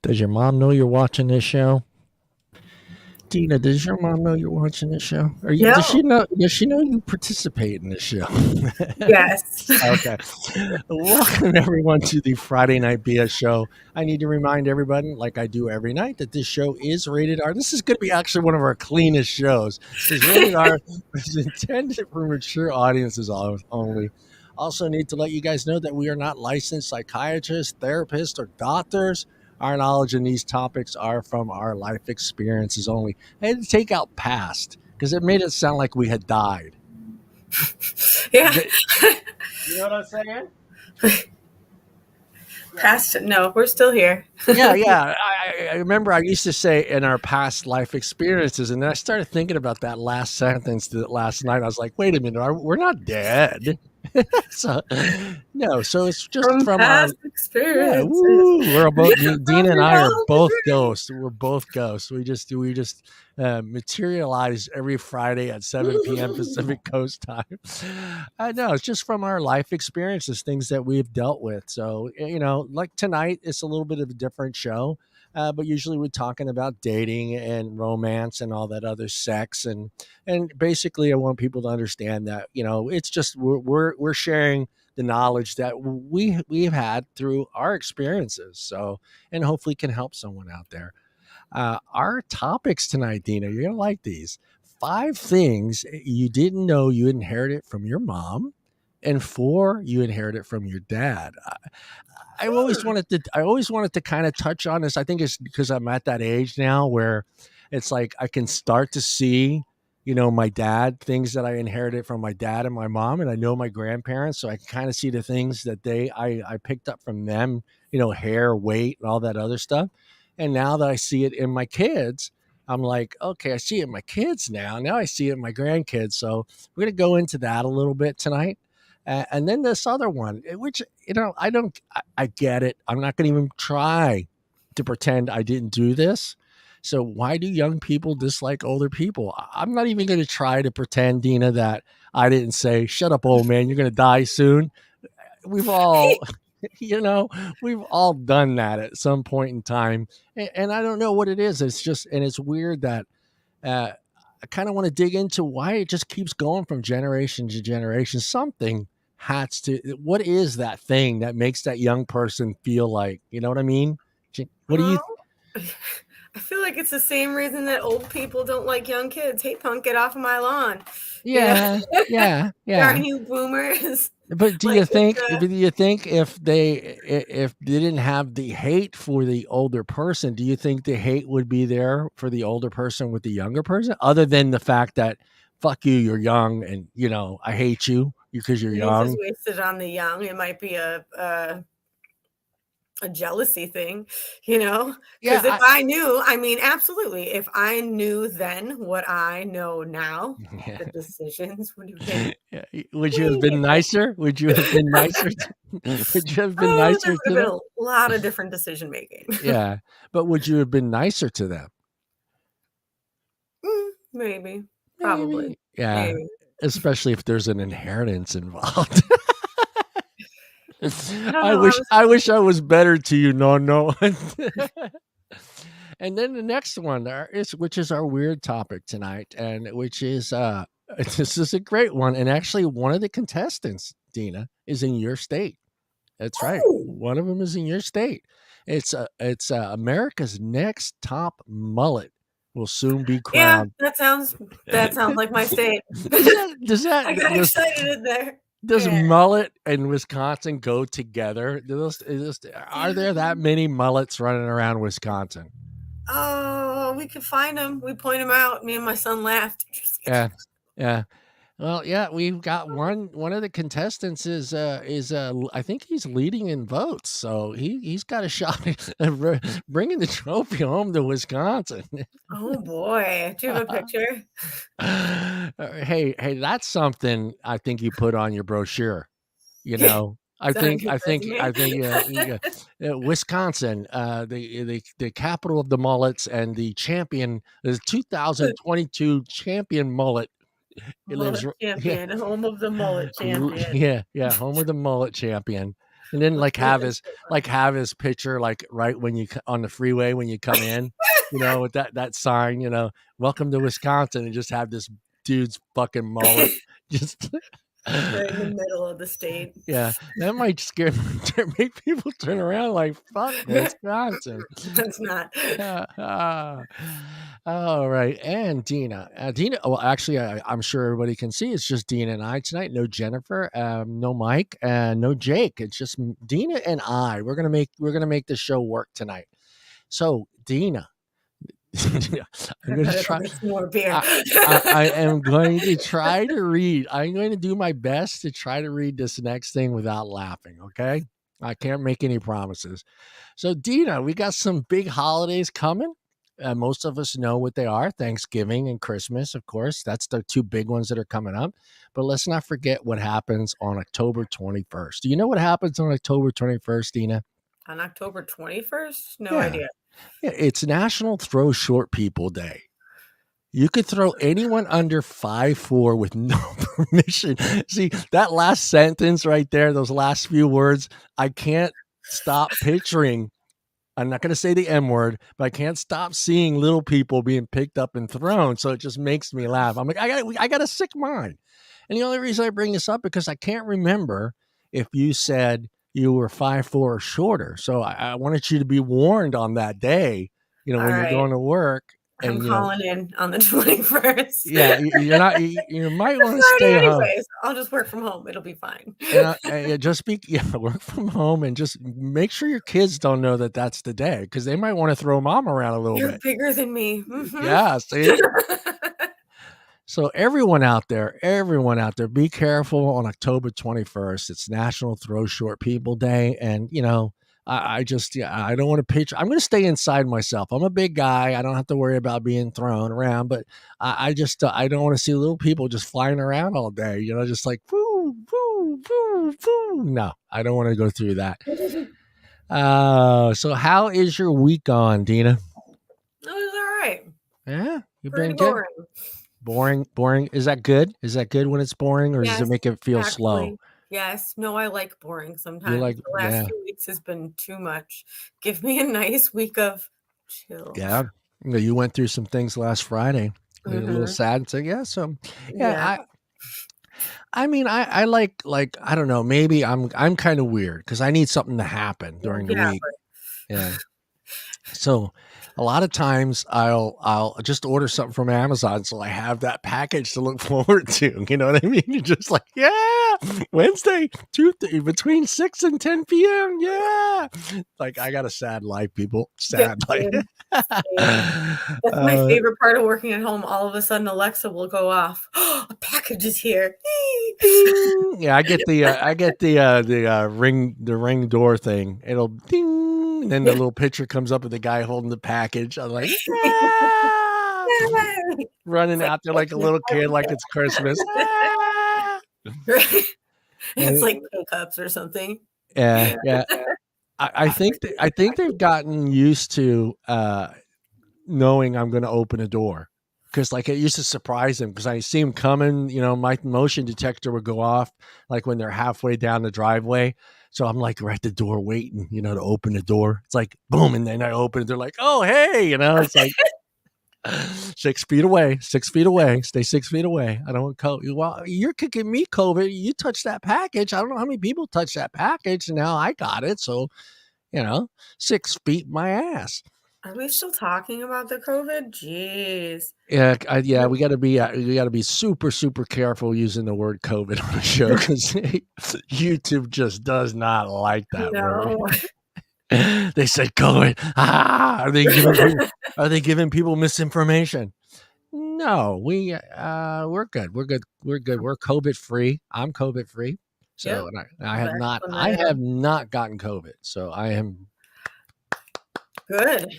Does your mom know you're watching this show? Deana, does your mom know you're watching this show? Does No. she know? Does she know you participate in this show? Yes. Okay. Welcome everyone to the Friday Night BS show. I need to remind everybody, like I do every night, that this show is rated R. This is going to be actually one of our cleanest shows. It's rated R. It's intended for mature audiences only. Also, need to let you guys know that we are not licensed psychiatrists, therapists, or doctors. Our knowledge in these topics are from our life experiences only. I had to take out past because it made it sound like we had died. Yeah. You know what I'm saying? Past, no, we're still here. Yeah. I remember I used to say in our past life experiences, and then I started thinking about that last sentence last night. I was like, wait a minute, we're not dead. So, no, so it's just From from our past experiences. we're both Deana and I are both dreams. ghosts. We're both ghosts. We just materialize every Friday at 7 p.m. Pacific Coast time. I know it's just from our life experiences, things that we've dealt with. So like tonight, it's a little bit of a different show. But usually we're talking about dating and romance and all that other sex and basically I want people to understand that it's just we're sharing the knowledge that we've had through our experiences. So, and hopefully can help someone out there. Our topics tonight, Deana, you're gonna like these. 5 things you didn't know you inherited from your mom, and 4 you inherited from your dad. I always wanted to kind of touch on this. I think it's because I'm at that age now where it's like I can start to see, my dad, things that I inherited from my dad and my mom, and I know my grandparents, so I can kind of see the things that I picked up from them, hair, weight, and all that other stuff. And now that I see it in my kids, I'm like, okay, I see it in my kids now. Now I see it in my grandkids. So we're gonna go into that a little bit tonight. And then this other one, which I get it. I'm not going to even try to pretend I didn't do this. So why do young people dislike older people? I'm not even going to try to pretend, Deana, that I didn't say, "Shut up, old man. You're going to die soon." We've all, we've all done that at some point in time, and I don't know what it is. It's just, and it's weird that. I kind of want to dig into why it just keeps going from generation to generation. Something has to. What is that thing that makes that young person feel like? You know what I mean? What do you? I feel like it's the same reason that old people don't like young kids. Hey, punk, get off of my lawn. Yeah. Aren't you boomers? But do Like, you think? Do you think if they didn't have the hate for the older person, do you think the hate would be there for the older person with the younger person? Other than the fact that, fuck you, you're young, and I hate you because you're young. Just wasted on the young. It might be a jealousy thing, because if I knew, absolutely, if I knew then what I know now, the decisions would have been. Would you have been nicer? Would you have been nicer? Would you have been nicer there to would have them? been a lot of different decision making. Yeah, but would you have been nicer to them? Maybe, probably. Maybe. Yeah, maybe. Especially if there's an inheritance involved. I wish I was better to you. No. And then the next one which is our weird topic tonight, and which is this is a great one, and actually one of the contestants, Deana, is in your state. That's right. One of them is in your state. It's America's next top mullet will soon be crowned. Yeah, that sounds like my state. I got excited in there. Does mullet and Wisconsin go together? Are there that many mullets running around Wisconsin? Oh, we could find them. We point them out. Me and my son laughed. Yeah. Well, yeah, we've got one of the contestants is I think he's leading in votes, so he's got a shot at bringing the trophy home to Wisconsin. Oh boy, do you have a picture? Hey, that's something I think you put on your broshure. I think Wisconsin, the capital of the mullets and the 2022 champion mullet. Mullet champion, home of the mullet champion. Yeah, home of the mullet champion. and then Let's make this have his picture like right when you on the freeway when you come in, with that sign, welcome to Wisconsin, and just have this dude's fucking mullet just right in the middle of the state. yeah, that might make people turn around like fuck Wisconsin. That's not. All right, and Deana. Well, actually, I'm sure everybody can see it's just Deana and I tonight. No Jennifer, no Mike, and no Jake. It's just Deana and I. We're gonna make the show work tonight. So, Deana, I'm going to try. More beer. I am going to try to read. I'm going to do my best to try to read this next thing without laughing. Okay, I can't make any promises. So, Deana, we got some big holidays coming. Most of us know what they are: Thanksgiving and Christmas, of course. That's the two big ones that are coming up. But let's not forget what happens on October 21st. Do you know what happens on October 21st, Deana? On October 21st? No idea. Yeah, it's National Throw Short People Day. You could throw anyone under 5'4" with no permission. See, that last sentence right there, those last few words, I can't stop picturing. I'm not going to say the M word, but I can't stop seeing little people being picked up and thrown. So it just makes me laugh. I'm like, I got a sick mind. And the only reason I bring this up because I can't remember if you said you were 5'4" or shorter. So I wanted you to be warned on that day, when you're going to work. And, I'm calling in on the 21st. Yeah, you're not. You might want to stay anyways. home. I'll just work from home. It'll be fine. Just work from home and just make sure your kids don't know that that's the day because they might want to throw mom around a little bit. You're bigger than me. Mm-hmm. Yeah, see. So everyone out there, be careful on October 21st. It's National Throw Short People Day. And, I don't want to pitch. I'm going to stay inside myself. I'm a big guy. I don't have to worry about being thrown around, but I don't want to see little people just flying around all day, just like, woo, woo, woo, woo. No, I don't want to go through that. So how is your week on, Deana? It was all right. Yeah. You've Pretty been good. Boring. Is that good? Is that good when it's boring, or does it make it feel slow? Yes. No, I like boring sometimes. The last few weeks has been too much. Give me a nice week of chill. Yeah. You went through some things last Friday. Mm-hmm. A little sad. So yeah. I mean, I like I don't know. Maybe I'm kind of weird because I need something to happen during the week. Yeah. So a lot of times I'll just order something from Amazon so I have that package to look forward to. You know what I mean? You're just like, yeah, Wednesday, Tuesday, between 6 and 10 p.m. Yeah. Like I got a sad life, people. Sad life. That's my favorite part of working at home. All of a sudden Alexa will go off. Oh, a package is here. Yeah, I get the ring door thing. It'll ding. And then the little picture comes up of the guy holding the package. I'm like, running out there like a little kid, like it's Christmas. Right. It's like K-Cups or something. Yeah. I think they've gotten used to knowing I'm going to open a door. Because like it used to surprise them because I see them coming, my motion detector would go off like when they're halfway down the driveway. So I'm like right at the door waiting, to open the door. It's like boom, and then I open it. They're like, "Oh, hey," it's like 6 feet away. Stay 6 feet away. I don't want COVID. Well, you're kicking me, COVID. You touched that package. I don't know how many people touched that package, and now I got it. So, 6 feet my ass. Are we still talking about the COVID? Jeez. Yeah. We got to be super, super careful using the word COVID on the show because YouTube just does not like that word. They said COVID. Are they giving people misinformation? No, we're good. We're good. We're COVID free. I'm COVID free. So I have not gotten COVID. So I am. Good.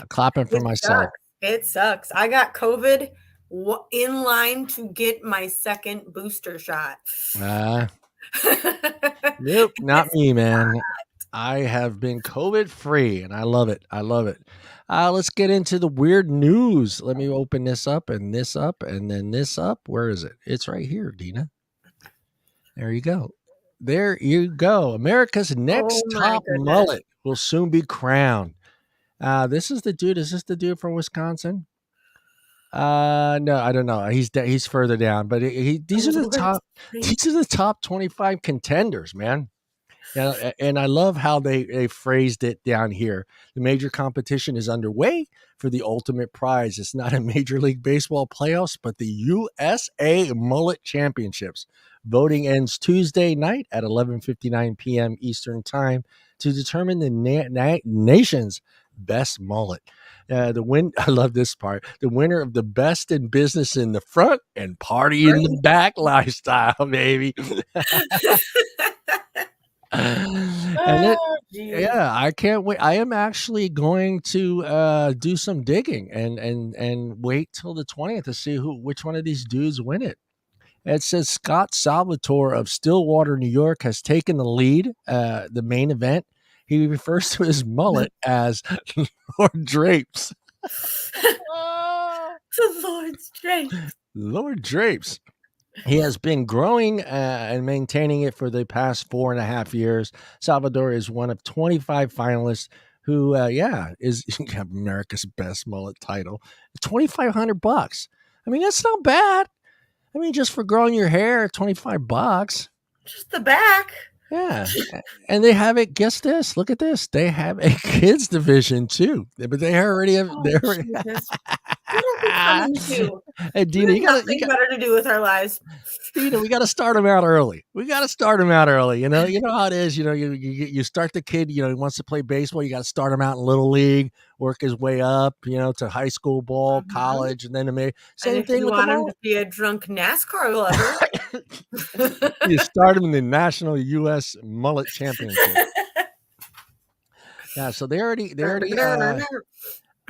Clapping for myself. It sucks. I got COVID in line to get my second booster shot. Nope, not me, man. I have been COVID free and I love it. Let's get into the weird news. Let me open this up and this up and then this up. Where is it? It's right here, Deana. There you go. There you go. America's Oh next my top goodness. mullet will soon be crowned. This is the dude. Is this the dude from Wisconsin? No, I don't know. He's further down, but these are the Lord top. Drake. These are the top 25 contenders, man. Yeah, and I love how they phrased it down here. The major competition is underway for the ultimate prize. It's not a Major League Baseball playoffs, but the USA Mullet Championships. Voting ends Tuesday night at 11:59 p.m. Eastern Time to determine the nation's best mullet. I love this part. The winner of the best in business in the front and party in the back lifestyle, baby. And it Oh, jeez. yeah, I can't wait. I am actually going to do some digging and wait till the 20th to see which one of these dudes win it. It says Scott Salvatore of Stillwater, New York, has taken the lead, the main event. He refers to his mullet as Lord Drapes. The Lord's Drake. Lord Drapes. He has been growing and maintaining it for the past 4.5 years. Salvador is one of 25 finalists who, is America's best mullet title. $2,500. I mean, that's not bad. I mean, just for growing your hair, $25. Just the back. Yeah. And they have it. Guess this. Look at this. They have a kids division too. But they already have. Oh, They already. Jesus. What are we coming to? Hey, We Deana, have nothing better to do with our lives. Dina, we got to start them out early. We got to start them out early. You know how it is. You start the kid. He wants to play baseball. You got to start him out in little league, work his way up. To high school ball, college, and then And same if thing you with want the him mullet. to be a drunk NASCAR lover. You start him in the National U.S. Mullet Championship. Yeah, so they already.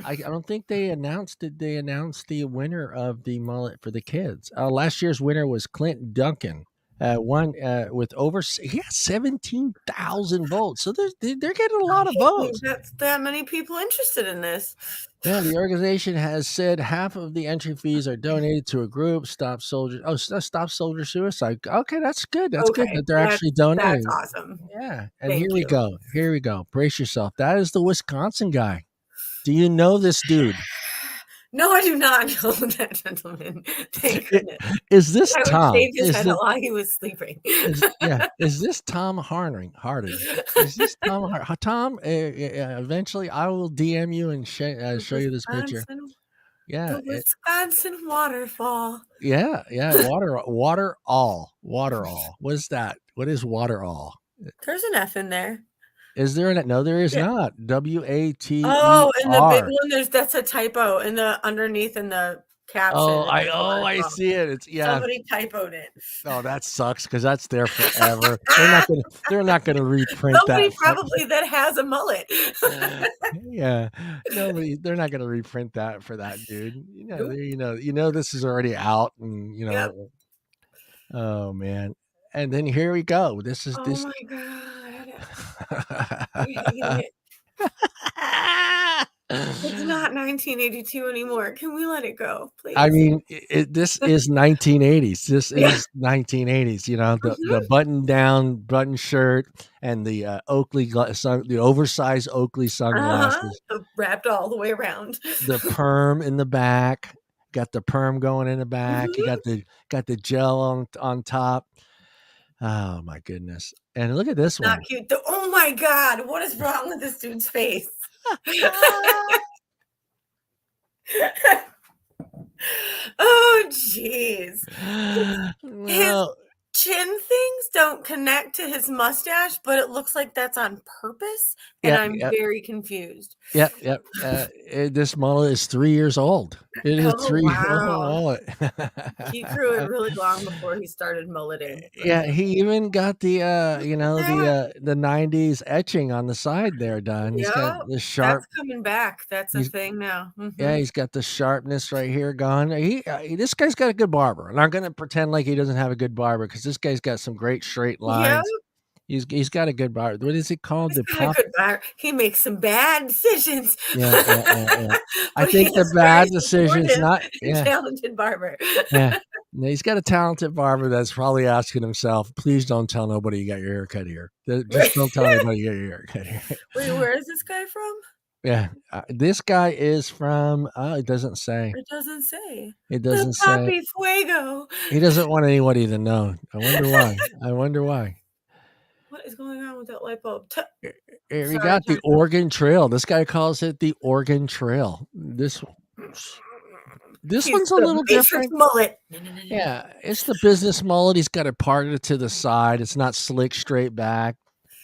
I don't think they announced it. They announced the winner of the mullet for the kids. Last year's winner was Clint Duncan. Won with he has 17,000 votes. So they're getting a lot of votes. That's that many people interested in this. Yeah, the organization has said half of the entry fees are donated to a group, Stop Soldier Suicide. Okay, that's good. That's good that they're actually donating. That's awesome. Yeah, and Thank here we you. go. Here we go. Brace yourself. That is the Wisconsin guy. Do you know this dude? No, I do not know that gentleman. Thank goodness. Is this I Tom? would shave his head while he was sleeping. Is this Tom Harding? Is this Tom? Tom? Eventually, I will DM you and show you this picture. Yeah, the Wisconsin waterfall. Yeah. Water all. What is that? What is water all? There's an F in there. Is there an? No, there is not. WATER. Oh, and the big one, that's a typo in the underneath in the caption. I see it. It's Somebody typoed it. Oh, that sucks because that's there forever. They're not gonna reprint Somebody that. probably that has a mullet. Yeah, they're not gonna reprint that for that dude. This is already out, and Yep. Oh man, and then here we go. This is Oh my god. It's not 1982 anymore. Can we let it go, please? I mean, this is 1980s. This is 1980s. The button shirt and the Oakley the oversized Oakley sunglasses, wrapped all the way around. The perm in the back. Got the perm going in the back. You got the gel on top. Oh my goodness! And look at this one. Not cute. Oh my god! What is wrong with this dude's face? Oh jeez. His chin things don't connect to his mustache, but it looks like that's on purpose, and I'm very confused. Yep. This mullet is 3 years old. It is 3 years old mullet. He grew it really long before he started mulleting. Yeah, he even got the the 90s etching on the side there done. He's got the sharp. That's coming back. That's a thing now. Yeah, he's got the sharpness right here gone. This guy's got a good barber, and I'm gonna pretend like he doesn't have a good barber because this guy's got some great straight lines. He's got a good barber. What is it called? He makes some bad decisions. Yeah. I think the bad decisions, not talented barber. Yeah. Now, he's got a talented barber that's probably asking himself, "Please don't tell nobody you got your hair cut here. Just don't tell anybody you got your hair cut here." Wait, where is this guy from? Yeah, this guy is from. It doesn't say. It doesn't say. It The doesn't say. Papi Fuego. He doesn't want anybody to know. I wonder why. I wonder why. What is going on with that light bulb? Here we Sorry, got the Oregon Trail. This guy calls it the Oregon Trail. This he's one's a the little Matrix different. mullet. Yeah, it's the business mullet. He's got it parted to the side. It's not slick straight back.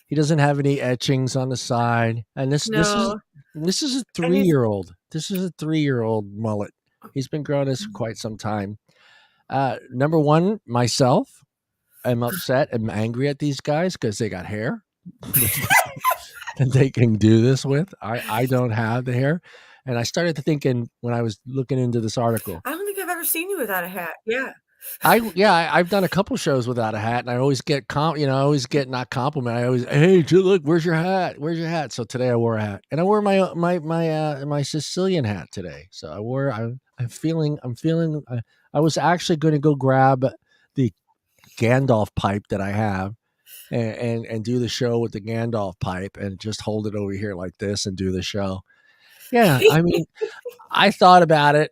He doesn't have any etchings on the side. And No. this is a And he's 3-year-old. This is a 3-year-old mullet. He's been growing this for quite some time. Number one, myself. I'm upset. I'm angry at these guys because they got hair that they can do this with. I don't have the hair. And I started thinking when I was looking into this article, I don't think I've ever seen you without a hat. Yeah. I've done a couple shows without a hat, and I always get I always get not compliment. I always, hey, look, where's your hat? Where's your hat? So today I wore a hat, and I wore my Sicilian hat today. So I'm feeling. I was actually going to go grab the Gandalf pipe that I have. And do the show with the Gandalf pipe and just hold it over here like this and do the show. Yeah, I mean, I thought about it,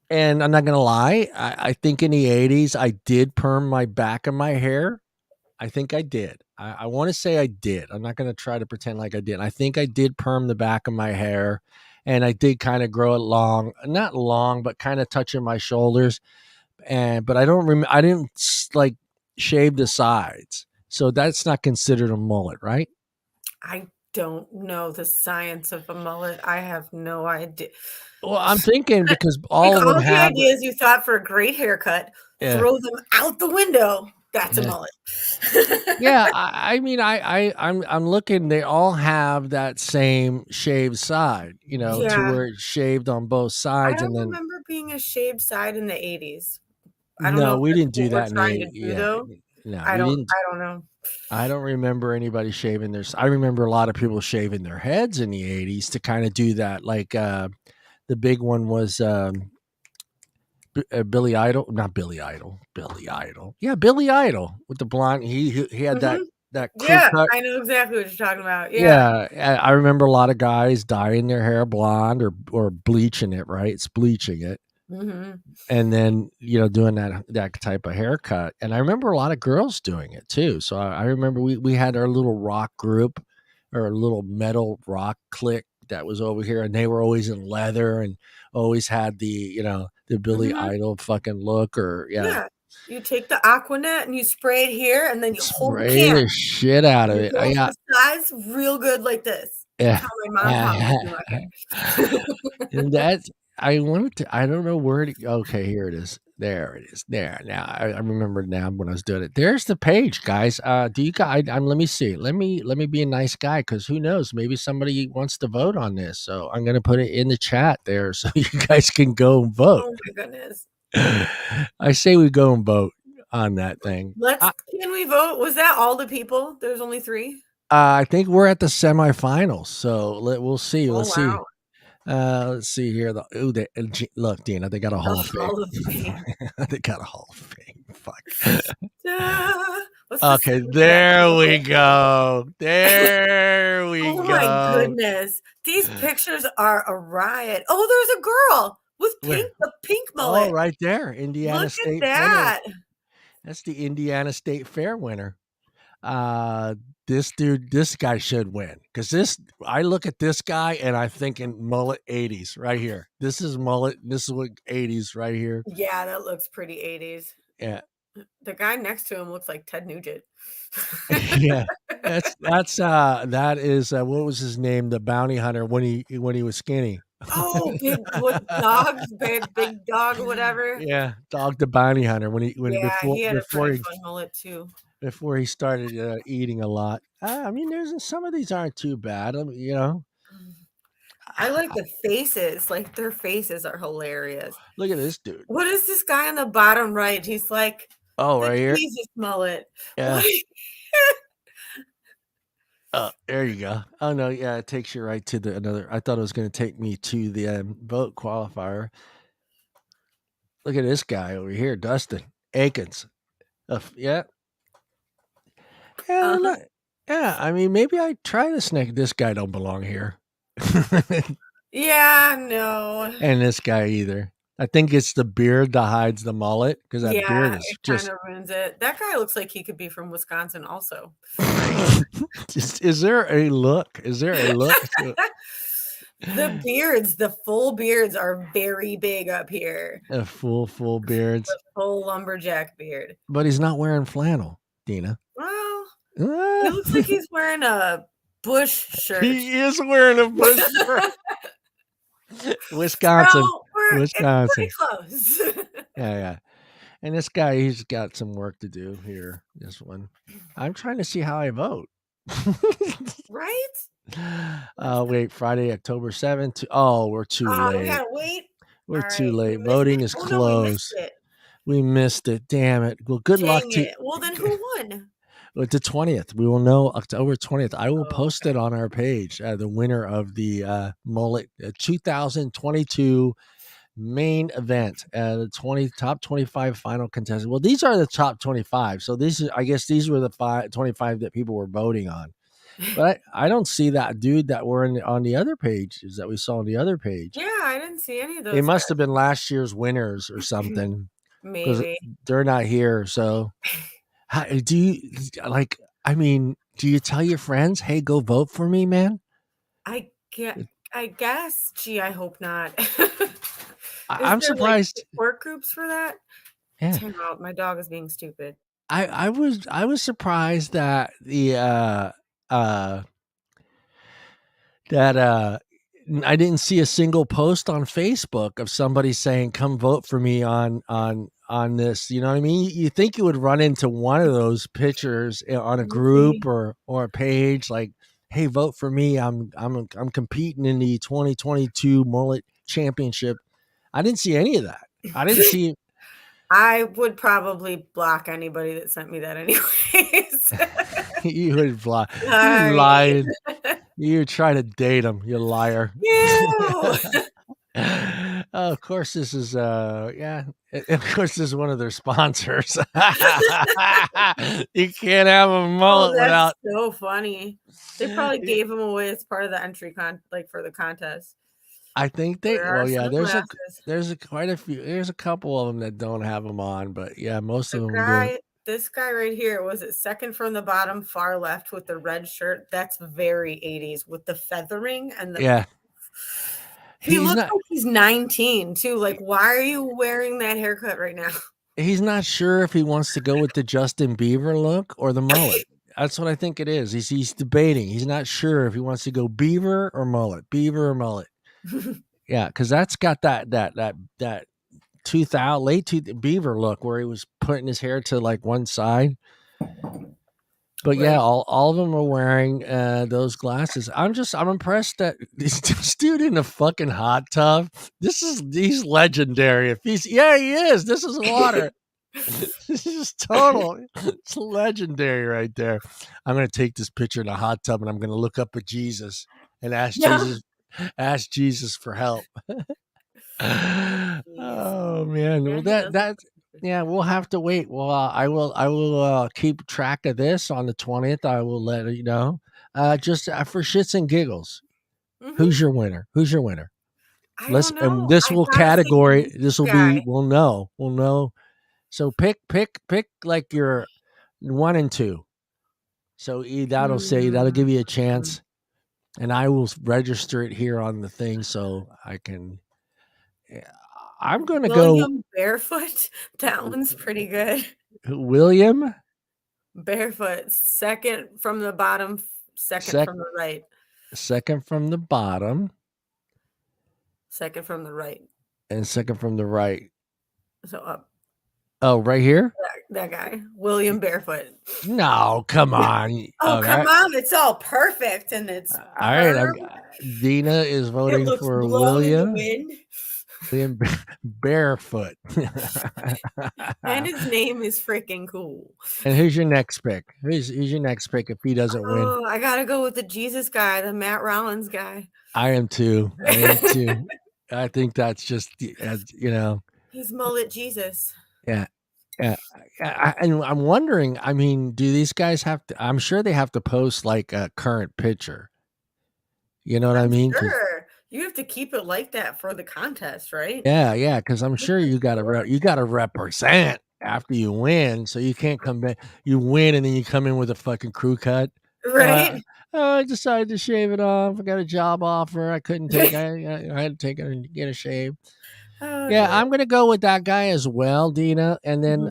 and I'm not gonna lie. I think in the '80s I did perm my back of my hair. I think I did. I want to say I did. I'm not gonna try to pretend like I did. I think I did perm the back of my hair, and I did kind of grow it long, not long, but kind of touching my shoulders. But I don't remember. I didn't like shave the sides, so that's not considered a mullet, right? I don't know the science of a mullet. I have no idea. Well, I'm thinking because Take all of them all the have. ideas you thought for a great haircut, Yeah, throw them out the window. That's a yeah. mullet. Yeah, I mean, I'm looking. They all have that same shaved side, to Yeah. where it's shaved on both I sides, and don't then remember being a shaved side in the 80s. I don't know no, if we that's didn't do what we're that in trying the to do, yeah, though. no, I we don't didn't. I don't know. I don't remember anybody shaving their. I remember a lot of people shaving their heads in the '80s to kind of do that. Like the big one was Billy Idol, not Billy Idol, Billy Idol. Yeah, Billy Idol with the blonde. He had Mhm. that crew Yeah, cut. I know exactly what you're talking about. Yeah. Yeah, I remember a lot of guys dyeing their hair blonde or bleaching it, right? It's bleaching it. Mhm. And then, doing that type of haircut. And I remember a lot of girls doing it too. So I remember we had our little rock group or a little metal rock clique that was over here, and they were always in leather and always had the Billy Mhm. Idol fucking look, or yeah. Yeah. You take the Aquanet and you spray it here, and then you hold the Spray can. the shit out of You it. go to Yeah. the sides real good like this. That's Yeah. how my mom taught me to do my hair. And that's I wanted to I don't know where to okay, here it is. There it is. There. Now I remember now when I was doing it. There's the page, guys. Do you guys I'm let me see. Let me be a nice guy, because who knows? Maybe somebody wants to vote on this. So I'm gonna put it in the chat there so you guys can go and vote. Oh my goodness. I say we go and vote on that thing. Can we vote? Was that all the people? There's only 3? I think we're at the semifinals, so we'll see. Oh, Let's see. wow. Let's see here. Look, Dina, they got a The Hall of Fame. Hall of Fame. They got a Hall of Fame. Fuck. What's the Okay, sound of that there we mullet? go. There we Oh my go. goodness. These pictures are a riot. Oh, there's a girl with Where? the pink Oh, mullet. right there, Indiana Look at State winner. that. That's the Indiana State Fair winner. Uh, this guy should win, because I look at this guy and I'm thinking mullet '80s right here. This is mullet. This is what '80s right here. Yeah, that looks pretty 80s. Yeah, The guy next to him looks like Ted Nugent. yeah. That is what was his name? The bounty hunter when he was skinny. Oh, big dog or whatever. Yeah, Dog the Bounty Hunter when Yeah, he had a before pretty he fun mullet too. before he started eating a lot. I mean, there's some of these aren't too bad. I mean, I like the faces. Like their faces are hilarious. look at this dude. What is this guy on the bottom right? He's like Oh, the right here. Jesus mullet. Yeah. What? Oh, there you go. Oh no, yeah, it takes you right to the another. I thought it was going to take me to the vote qualifier. Look at this guy over here, Dustin Akins. Yeah. Yeah, Uh-huh. yeah. I mean, maybe I try this next. This guy don't belong here, Yeah, no. and this guy either. I think it's the beard that hides the mullet because that beard Yeah, is it just. kinda ruins it. That guy looks like he could be from Wisconsin also. Is there a look? Is there a look to The full beards are very big up here. a full beards? The full lumberjack beard. But he's not wearing flannel, Deana. Well, he Ah, looks like he's wearing a Bush shirt. he is wearing a bush shirt. Wisconsin, So, it's pretty Wisconsin. close. Yeah. And this guy, he's got some work to do here. This one. I'm trying to see how I vote. Right? Wait, Friday, October 7th. Oh, we're too Oh, we late. gotta wait? We're too Alright, we late. missed Voting it? is Oh, no, we missed closed. it. We missed it. Damn it. Well, good luck Dang to it. Well, then who won? the 20th. We will know October 20th. I will Oh, post it on our page, the winner of the mullet 2022 main event, the top 25 final contestants. Well, these are the top 25. So I guess these were the 25 that people were voting on. But I don't see that dude that were on the other pages that we saw on the other page. Yeah, I didn't see any of It those must have guys. been last year's winners or something because Maybe. they're not here. So do you like? I mean, do you tell your friends, "Hey, go vote for me, man"? I guess. Gee, I hope not. Is I'm there, like, surprised. support groups for that? Yeah, Time out, my dog is being stupid. I was surprised that uh that I didn't see a single post on Facebook of somebody saying come vote for me on this. You know what I mean? You think you would run into one of those pictures on a Maybe. group or a page like, "Hey, vote for me. I'm competing in the 2022 mullet championship." I didn't see any of that. I didn't see I would probably block anybody that sent me that anyways. you would lie. You Sorry. lying. You try to date him, you liar. Ew. Of course, this is yeah. Of course, this is one of their sponsors. You can't have a Oh, mullet that's without. so funny. They probably gave him away as part of the entry for the contest. I think they. There are Well, yeah. sunglasses. There's quite a few. There's a couple of them that don't have them on, but yeah, most of them do. This guy right here, was it second from the bottom, far left with the red shirt? That's very 80s with the feathering and the Yeah, he he's looks not. like he's 19 too. Like, why are you wearing that haircut right now? He's not sure if he wants to go with the Justin Bieber look or the mullet. That's what I think it is. He's debating. He's not sure if he wants to go beaver or mullet. Beaver or mullet. Yeah, because that's got that 2000 beaver look where he was putting his hair to like one side. But yeah, Right. all of them are wearing those glasses. I'm impressed that this dude in a fucking hot tub. He's legendary. If he is. This is water. This is total. It's legendary right there. I'm gonna take this picture in a hot tub and I'm gonna look up at Jesus and Yeah. ask Jesus for help. Jeez. Oh man, Yeah, well he does look yeah, we'll have to wait. Well, I will keep track of this on the 20th. I will let you know. Just for shits and giggles, Mhm. who's your winner? Who's your winner? I Let's don't and know. this I will gotta say category. Jesus This will be guy. we'll know. So pick like your 1 and 2. So that'll give Hmm. you a chance, and I will register it here on the thing so I can. Yeah, I'm gonna go William Barefoot. That one's pretty good. William Barefoot, second from the bottom, second sec from the right, second from the bottom second from the right. and second from the right. So up. Oh, right here? That guy, William Barefoot. No, come on. Oh, All come right. on, it's all perfect and it's All right. firm. Deana is It voting looks for blown in the wind. William Barefoot. And his name is freaking cool. And who's your next pick? Who's your next pick if he doesn't win? Oh, I gotta go with the Jesus guy, the Matt Rollins guy. I am too. I am too. I think that's just you know. He's mullet Jesus. Yeah. Yeah, and I'm wondering, I mean, do these guys have to I'm sure they have to post, like, a current picture. You know what I I'm mean? 'Cause sure. You have to keep it like that for the contest, right? yeah, because 'cause I'm Just sure for sure. you gotta represent after you win, so you can't come back you win, and then you come in with a fucking crew cut. Uh, Right? "Oh, I decided to shave it off. I got a job offer. I couldn't take I had to take it and get a shave." Oh, Yeah, dear. I'm gonna go with that guy as well, Deana, and then Mhm.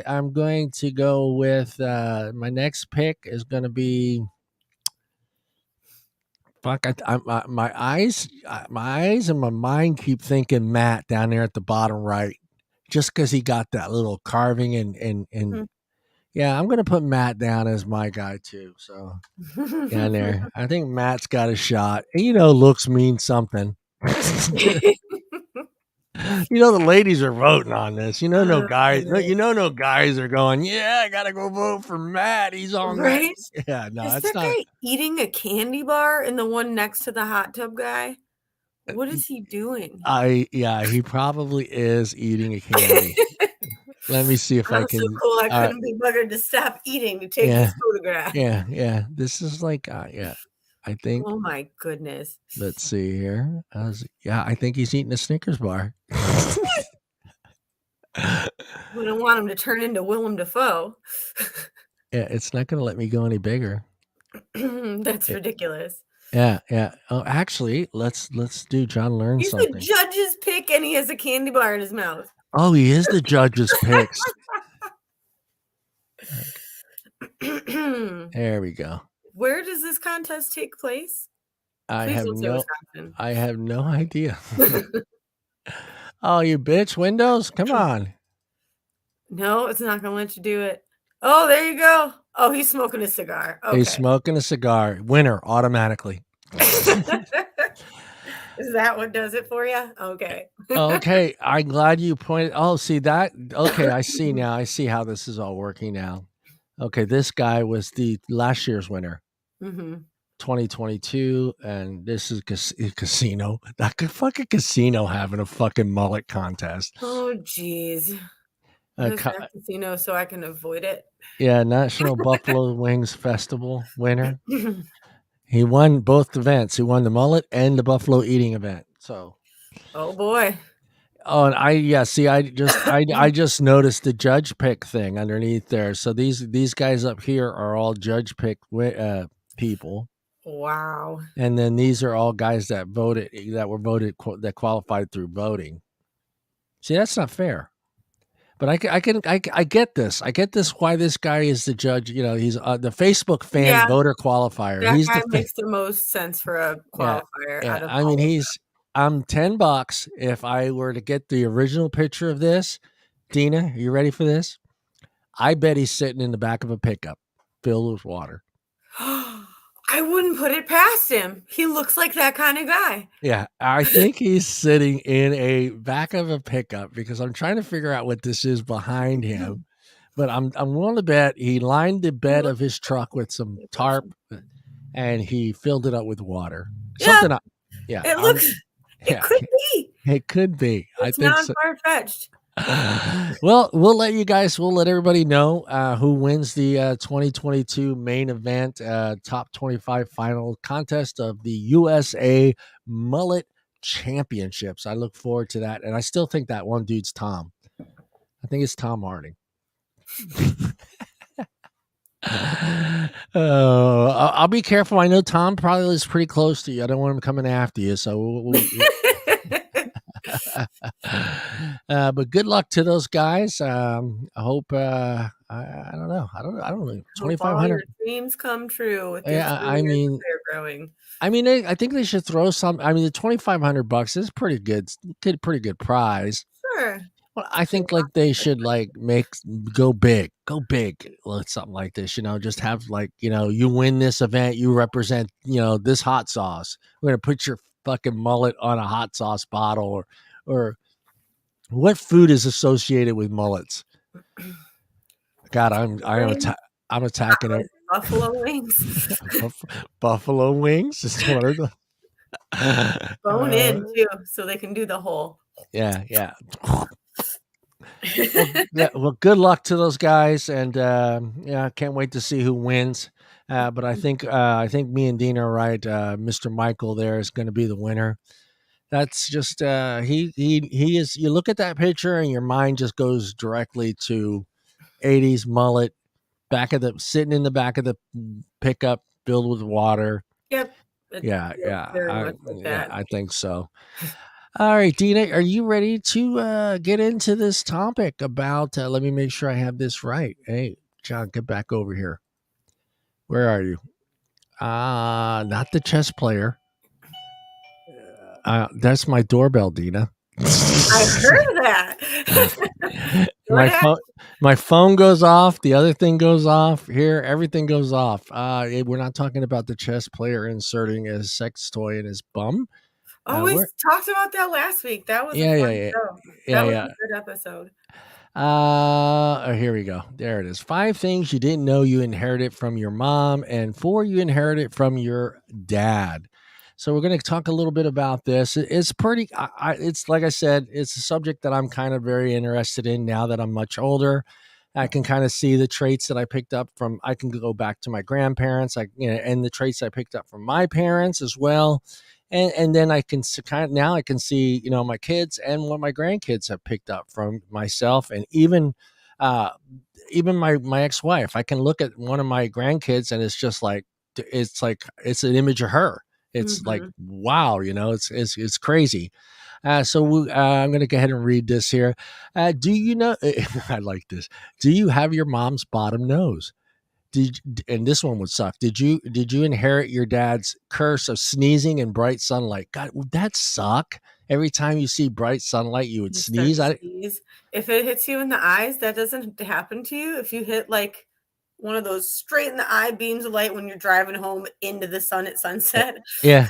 I'm going to go with, my next pick is gonna be fuck, my eyes and my mind keep thinking Matt down there at the bottom right, just because he got that little carving and Mhm. yeah, I'm gonna put Matt down as my guy too, so down there. I think Matt's got a shot, and, looks mean something. The ladies are voting on this. No Oh, guys. No, goodness. no guys are going. Yeah, I gotta go vote for Matt. He's on that. Right? Yeah, no, Is it's that not. guy eating a candy bar in the one next to the hot tub guy? What is he doing? Yeah, he probably is eating a candy. Let me see if I I'm so can. cool I couldn't be buggered to stop eating to take Yeah, this photograph. yeah. This is like, yeah. I think. Oh my goodness. Let's see here. Yeah, I think he's eating a Snickers bar. Yeah, We don't want him to turn into Willem Dafoe. it's not gonna let me go any bigger. That's Eh, ridiculous. yeah. Oh, actually, let's do John learns He's the something. judge's pick, and he has a candy bar in his mouth. Oh, he is the judge's picks. Okay, there we go. Where does this contest take place? I Please have don't say no Wisconsin. I have no idea. Oh, you bitch, Windows? Come on. No, it's not gonna let you do it. Oh, there you go. Oh, he's smoking a cigar. He's Okay. smoking a cigar. Winner automatically. Is that what does it for you? Okay. Okay, I'm glad you pointed. Oh, see that? Okay, I see now. I see how this is all working now. Okay, this guy was the last year's winner, Mhm. 2022, and this is a casino. That fucking casino having a fucking mullet contest. Oh, jeez. Uh, Is co- that casino so I can avoid it? yeah, National Buffalo Wings Festival winner. He won both events. He won the mullet and the buffalo eating event. So, Oh, boy. oh, and see, I just noticed the judge pick thing underneath there. So these guys up here are all judge pick people, Wow. and then these are all guys that that qualified through voting. See, that's not fair. But I get this. I get this. Why this guy is the judge? He's the Facebook fan Yeah, voter qualifier. that He's guy the makes the most sense for a Yeah, qualifier yeah. out of I mean, all of I'm $10 if I were to get the original picture of this. Deana, are you ready for this? I bet he's sitting in the back of a pickup filled with water. them. I wouldn't put it past him. He looks like that kinda guy. Yeah, I think he's sitting in a back of a pickup because I'm trying to figure out what this is behind him. But I'm willing to bet he lined the He bed looks of his truck with some tarp and he filled it up with water. Yeah, Something yeah, it looks it yeah, could be. it could be. I It's think not so. far-fetched. Well, we'll let everybody know who wins the 2022 main event, top 25 final contest of the USA Mullet Championships. I look forward to that. And I still think that one dude's Tom. I think it's Tom Harding. I'll be careful. I know Tom probably lives pretty close to you. I don't want him coming after you. So but good luck to those guys. I hope. I don't know. I don't know. Hope Twenty five all your hundred. dreams come true with your Yeah. 3 years of hair growing. I think they should throw some. I mean, the $2,500 is pretty good. Pretty good prize. Sure. Well, I Sure. think like they should like go big with something like this. Just have like you win this event, you represent this hot sauce. We're gonna put your fucking mullet on a hot sauce bottle, or what food is associated with mullets? God, Wings, I'm attacking it. buffalo wings. Buffalo wings is one of the. Bone in too, so they can do the whole Yeah, yeah. Well, good luck to those guys, and yeah, I can't wait to see who wins. But I think me and Dean are right. Mr. Michael there is going to be the winner. That's just he is. You look at that picture, and your mind just goes directly to '80s mullet, back of the sitting in the back of the pickup filled with water. Yep, it feels very much like Yeah, that. I think so. All right, Dina, are you ready to get into this topic about? Let me make sure I have this right. Hey, John, get back over here. Where are you? Not the chess player. That's my doorbell, Dina. I heard that. What my happened? phone, my phone goes off. The other thing goes off. Here, everything goes off. We're not talking about the chess player inserting a sex toy in his bum. Oh, we We're talked about that last week. That was a yeah, yeah, fun yeah, show. yeah, That was a yeah. good episode. Here we go. There it is. 5 things you didn't know you inherited from your mom, and 4 you inherited from your dad. So we're going to talk a little bit about this. It's pretty. It's like I said. It's a subject that I'm kind of very interested in now that I'm much older. I can kind of see the traits that I picked up from. I can go back to my grandparents. And the traits I picked up from my parents as well. And then I can kind of now I can see my kids and what my grandkids have picked up from myself, and uh even my ex-wife. I can look at one of my grandkids and it's like it's an image of her. It's like, Mhm. wow, it's crazy. I'm going to go ahead and read this here. Do you know? I like this. Do you have your mom's bottom nose? And this one would suck. Did you inherit your dad's curse of sneezing in bright sunlight? God, would that suck? Every time you see bright sunlight, you would You start sneeze. to sneeze. If it hits you in the eyes, that doesn't happen to you. If you hit like one of those straight in the eye beams of light when you're driving home into the sun at sunset, Yeah.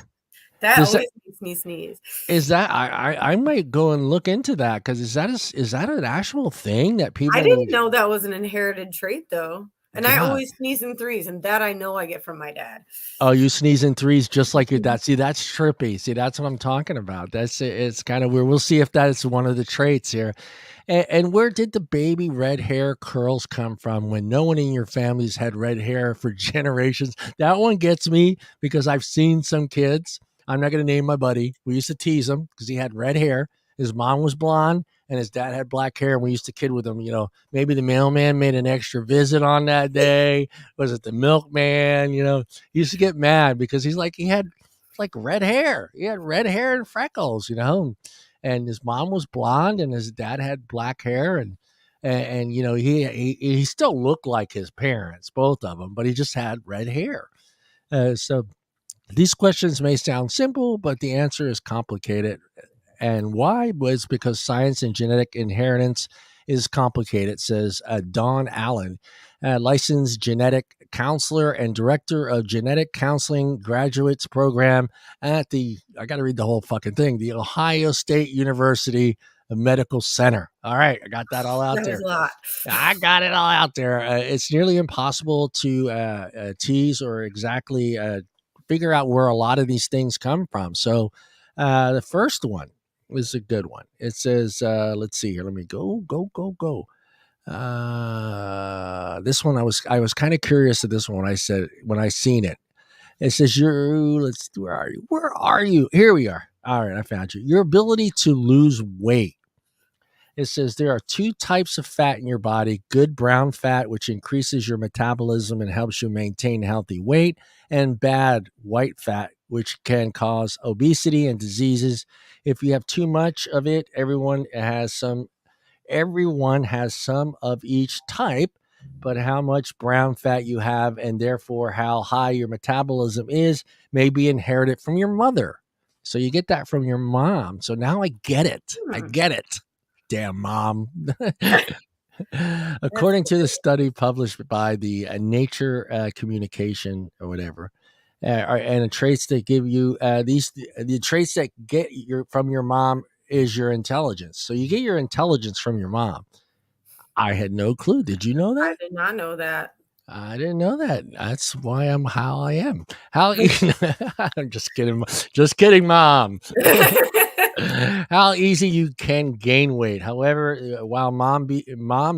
that Does always that makes me sneeze. is that I might go and look into that because is that an actual thing that I people? didn't know that was an inherited trait though. And I God. always sneeze in threes, and that I know I get from my dad. Oh, you sneeze in threes just like your Mhm. dad. See, that's trippy. See, that's what I'm talking about. It's kind of weird. We'll see if that is one of the traits here. And where did the baby red hair curls come from when no one in your family's had red hair for generations? That one gets me because I've seen some kids. I'm not going to name my buddy. We used to tease him because he had red hair. His mom was blonde and his dad had black hair. And we used to kid with him. Maybe the mailman made an extra visit on that day. Was it the milkman? He used to get mad because he had like red hair. He had red hair and freckles, and his mom was blonde and his dad had black hair, and he still looked like his parents, both of them, but he just had red hair. So these questions may sound simple, but the answer is complicated. And why was because science and genetic inheritance is complicated, says Don Allen, licensed genetic counselor and director of genetic counseling graduates program at I got to read the whole fucking thing, the Ohio State University Medical Center. All right, I got that all out That was there. a lot. I got it all out there. It's nearly impossible to tease or exactly figure out where a lot of these things come from. So, the first one is a good one. It says, let's see here. Let me go. This one I was kind of curious of this one. When I seen it, it says where are you? Where are you? Here we are. All right, I found you. Your ability to lose weight. It says there are 2 types of fat in your body: good brown fat, which increases your metabolism and helps you maintain healthy weight, and bad white fat, which can cause obesity and diseases. If you have too much of it, everyone has some of each type, but how much brown fat you have and therefore how high your metabolism is may be inherited from your mother. So you get that from your mom. So now I get it. I Hmm. get it. Damn mom. That's According to the study published by the Nature Communication or whatever, and the traits that give you the traits that get your from your mom is your intelligence. So you get your intelligence from your mom. I had no clue. Did you know I that? did not know that. I didn't know that. That's why I'm how I am. I'm just kidding. Just kidding, mom. How easy you can gain weight. However, while mom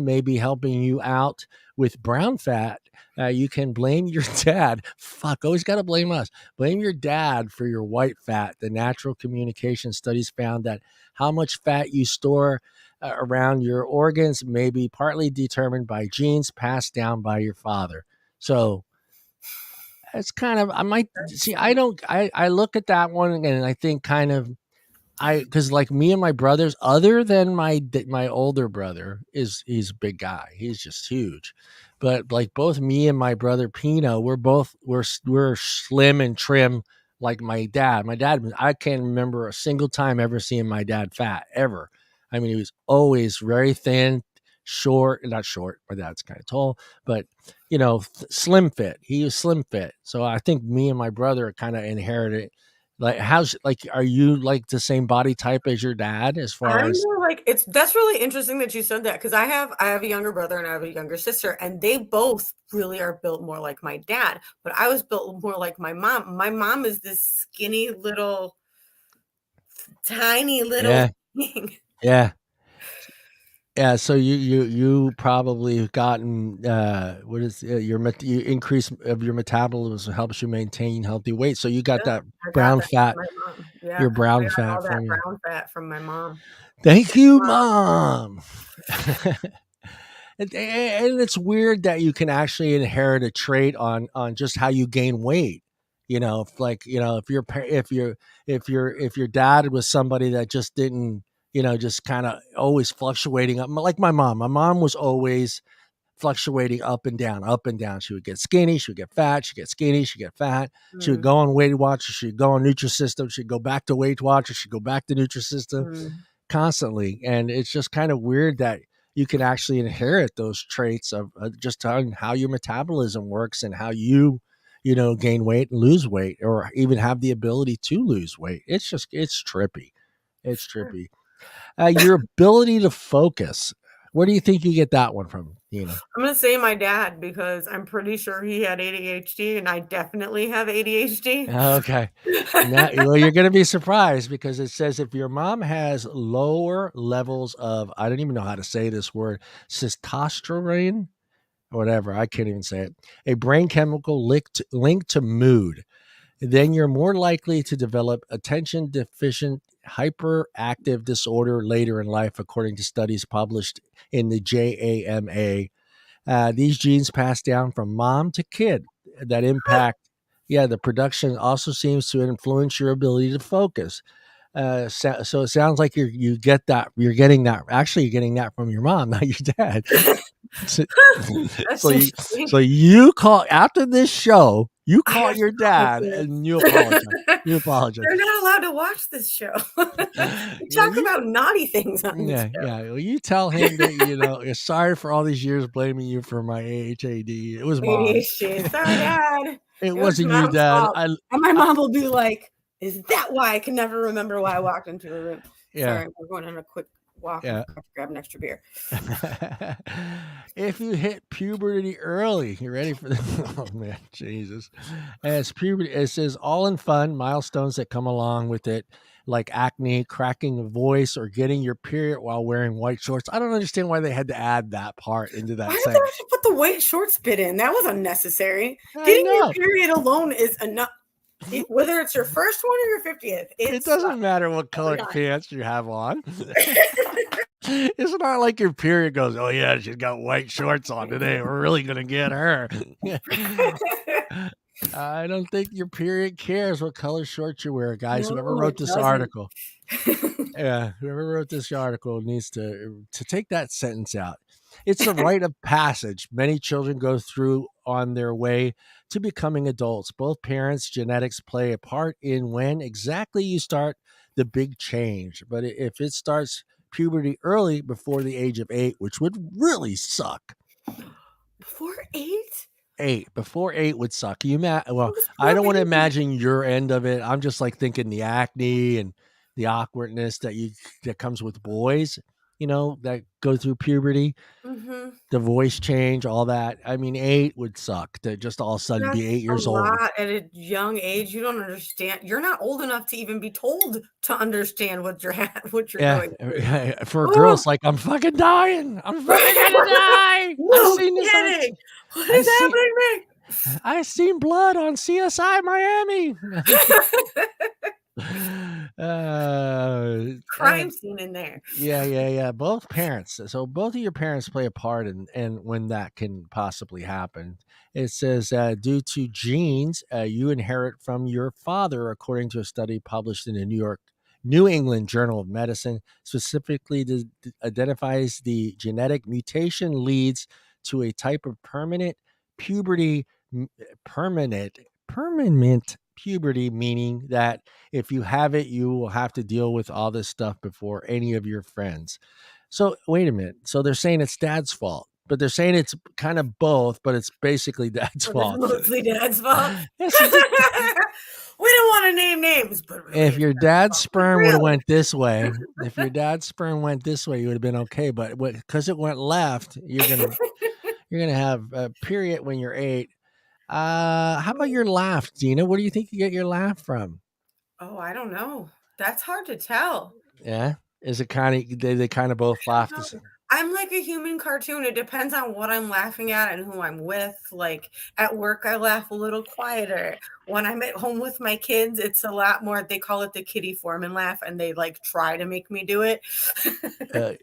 may be helping you out with brown fat, you can blame your dad. Fuck, always got to blame us. Blame your dad for your white fat. The natural communication studies found that how much fat you store around your organs may be partly determined by genes passed down by your father. So it's kind of, I might That's see. I look at that one and I think kind of, because like me and my brothers, other than my older brother, he's a big guy. He's just huge. But like both me and my brother Pino, we're slim and trim like my dad. My dad, I can't remember a single time ever seeing my dad fat ever. I mean, he was always very thin, short, not short. My dad's kind of tall, but slim fit. He was slim fit. So I think me and my brother kind of inherited. Like, are you like the same body type as your dad as far I'm as? more like that's really interesting that you said that because I have a younger brother and I have a younger sister, and they both really are built more like my dad, but I was built more like my mom. My mom is this skinny little, tiny little Yeah, thing. yeah, yeah. So you probably have gotten what is you increase of your metabolism helps you maintain healthy weight. So you got Yeah, that I got brown that from fat, my mom. Yeah, your I brown got fat all that from you. brown fat from my mom. Thank you, mom. And it's weird that you can actually inherit a trait on just how you gain weight. If your dad was somebody that just didn't, just kind of always fluctuating up, like my mom. My mom was always fluctuating up and down, up and down. She would get skinny, she would get fat, she'd get skinny, she'd get fat. She would Mm, go on Weight Watchers, she'd go on Nutrisystem, she'd go back to Weight Watchers, she'd go back to Nutrisystem mm, constantly. And it's just kind of weird that you can actually inherit those traits of just on how your metabolism works and how gain weight and lose weight, or even have the ability to lose weight. It's trippy. It's sure. trippy. Your ability to focus. Where do you think you get that one from, Deana? I'm gonna say my dad because I'm pretty sure he had ADHD and I definitely have ADHD. Okay. Now, well, you're going to be surprised because it says if your mom has lower levels of, I don't even know how to say this word, testosterone, or whatever, I can't even say it, a brain chemical linked to mood, then you're more likely to develop attention deficient hyperactive disorder later in life, according to studies published in the JAMA. These genes pass down from mom to kid that impact. Yeah, the production also seems to influence your ability to focus. So it sounds like you get that. You're getting that. Actually, you're getting that from your mom, not your dad. So, That's so you interesting. so you call after this show. You I call have your to call my dad and you parents. apologize. You apologize. They're not allowed to watch this show. We Yeah, talk about naughty things on this yeah, show. yeah. Well, you tell him that you're sorry for all these years blaming you for my AHAD. It was mom. ADHD. Sorry, Dad. It It was wasn't you, mom's Dad. fault. And my mom will be like, "Is that why I can never remember why I walked into a room?" Yeah, Sorry, we're going on a quick walk. I yeah. forgot to grab an extra beer. If you hit puberty early, you ready for this? Oh man, Jesus! As puberty, it says all in fun milestones that come along with it, like acne, cracking a voice, or getting your period while wearing white shorts. I don't understand why they had to add that part into Why that did they sentence. have to put the white shorts bit in? That was unnecessary. I Getting your know. period alone is enough. Whether it's your first one or your 50th, it It sucks doesn't matter what every color time. pants you have on. It's not like your period goes, oh, yeah, she's got white shorts on today. We're really going to get her. I don't think your period cares what color shorts you wear, guys. Whoever No, wrote it this doesn't. article, yeah, whoever wrote this article needs to take that sentence out. It's a rite of passage many children go through on their way to becoming adults. Both parents' genetics play a part in when exactly you start the big change. But if it starts puberty early before the age of 8, which would really suck. Before 8? 8 before 8 would suck. What Well, was I poor don't want to baby? imagine your end of it. I'm just like thinking the acne and the awkwardness that comes with boys. that go through puberty, Mhm. the voice change, all that. I mean, 8 would suck to just all of a sudden be That's 8 a years old. lot at a young age. You don't understand. You're not old enough to even be told to understand what you're what you're Yeah, going through. for a girl, Oh, it's like, "I'm fucking dying. I'm fucking gonna right. die. I No seen this on kidding. What I is see happening to me? I seen blood on CSI Miami." Uh, Crime and scene in there. Yeah, yeah, yeah. Both parents. So both of your parents play a part in when that can possibly happen. It says due to genes you inherit from your father, according to a study published in the New England Journal of Medicine. Specifically, identifies the genetic mutation leads to a type of puberty, m- permanent puberty, meaning that if you have it, you will have to deal with all this stuff before any of your friends. So wait a minute. So they're saying it's dad's fault, but they're saying it's kind of both, but it's basically dad's But it's fault. mostly dad's fault. Yes, We don't wanna name names, but really if it's your dad's dad's fault. Like, sperm would have really? went this way, if your dad's sperm went this way, you would have been okay. But because it went left, you're gonna have a period when you're 8. How about your laugh, Dina? Where do you think you get your laugh from? Oh, I don't know. That's hard to tell. Yeah, is it kind of they kind of both I don't laugh the know. same? I'm like a human cartoon. It depends on what I'm laughing at and who I'm with. Like at work, I laugh a little quieter. When I'm at home with my kids, it's a lot more. They call it the Kitty Foreman laugh, and they like try to make me do it Uh,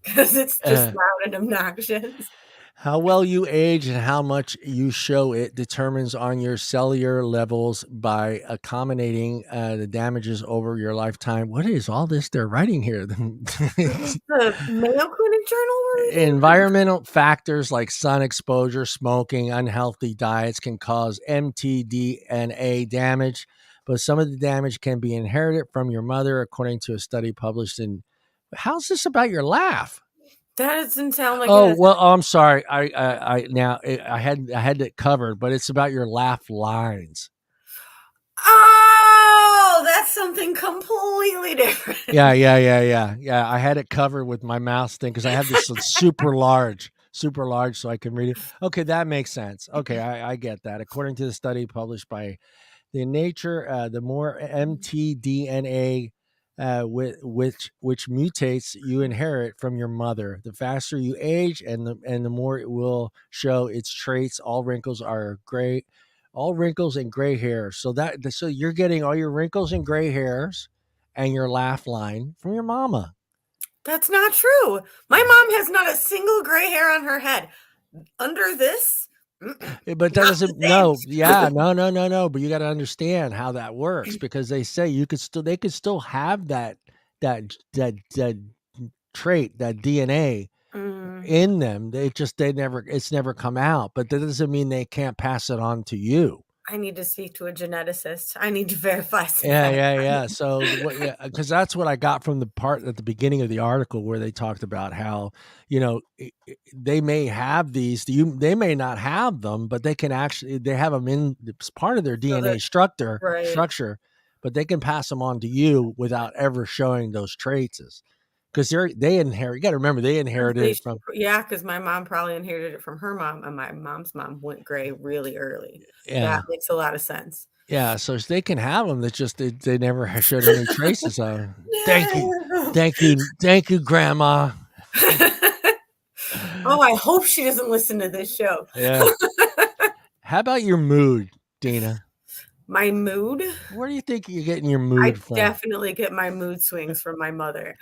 because it's just uh, loud and obnoxious. How well you age and how much you show it determines on your cellular levels by accommodating the damages over your lifetime. What is all this they're writing here? Is this the Mayo Clinic Journal we're reading? Environmental factors like sun exposure, smoking, unhealthy diets can cause mtDNA damage, but some of the damage can be inherited from your mother, according to a study published in. How's this about your laugh? That doesn't sound like it Oh is. well, I'm sorry. I had it covered, but it's about your laugh lines. Oh, that's something completely Yeah, different. yeah, yeah, yeah, yeah. I had it covered with my mouse thing because I have this super large, so I can read it. Okay, that makes sense. Okay, I get that. According to the study published by the nature, the more mtDNA which mutates you inherit from your mother. The faster you age, and the more it will show its traits. All wrinkles and gray hair. So you're getting all your wrinkles and gray hairs, and your laugh line from your mama. That's not true. My mom has not a single gray hair on her head. Under this, But that not this doesn't no, age. yeah, no, no, no, no. But you got to understand how that works because they could still have that trait, that DNA Mm, in them. It's never come out, but that doesn't mean they can't pass it on to you. I need to speak to a geneticist. I need to verify some Yeah, facts. yeah, yeah. So what? Yeah, because that's what I got from the part at the beginning of the article where they talked about how they may have these. They may not have them, but they have them in it's part of their So that DNA structure right. structure, but they can pass them on to you without ever showing those traits. Because they inherit. You got to remember they 'Cause inherited they it from. yeah, because my mom probably inherited it from her mom, and my mom's mom went gray really early. That Yeah. makes a lot of sense. Yeah, so they can have them. That's just they never showed any traces of 'em. Thank you, No. thank you, Grandma. Oh, I hope she doesn't listen to this show. Yeah. How about your mood, Dina? My mood? Where do you think you're getting your I mood from? definitely get my mood swings from my mother.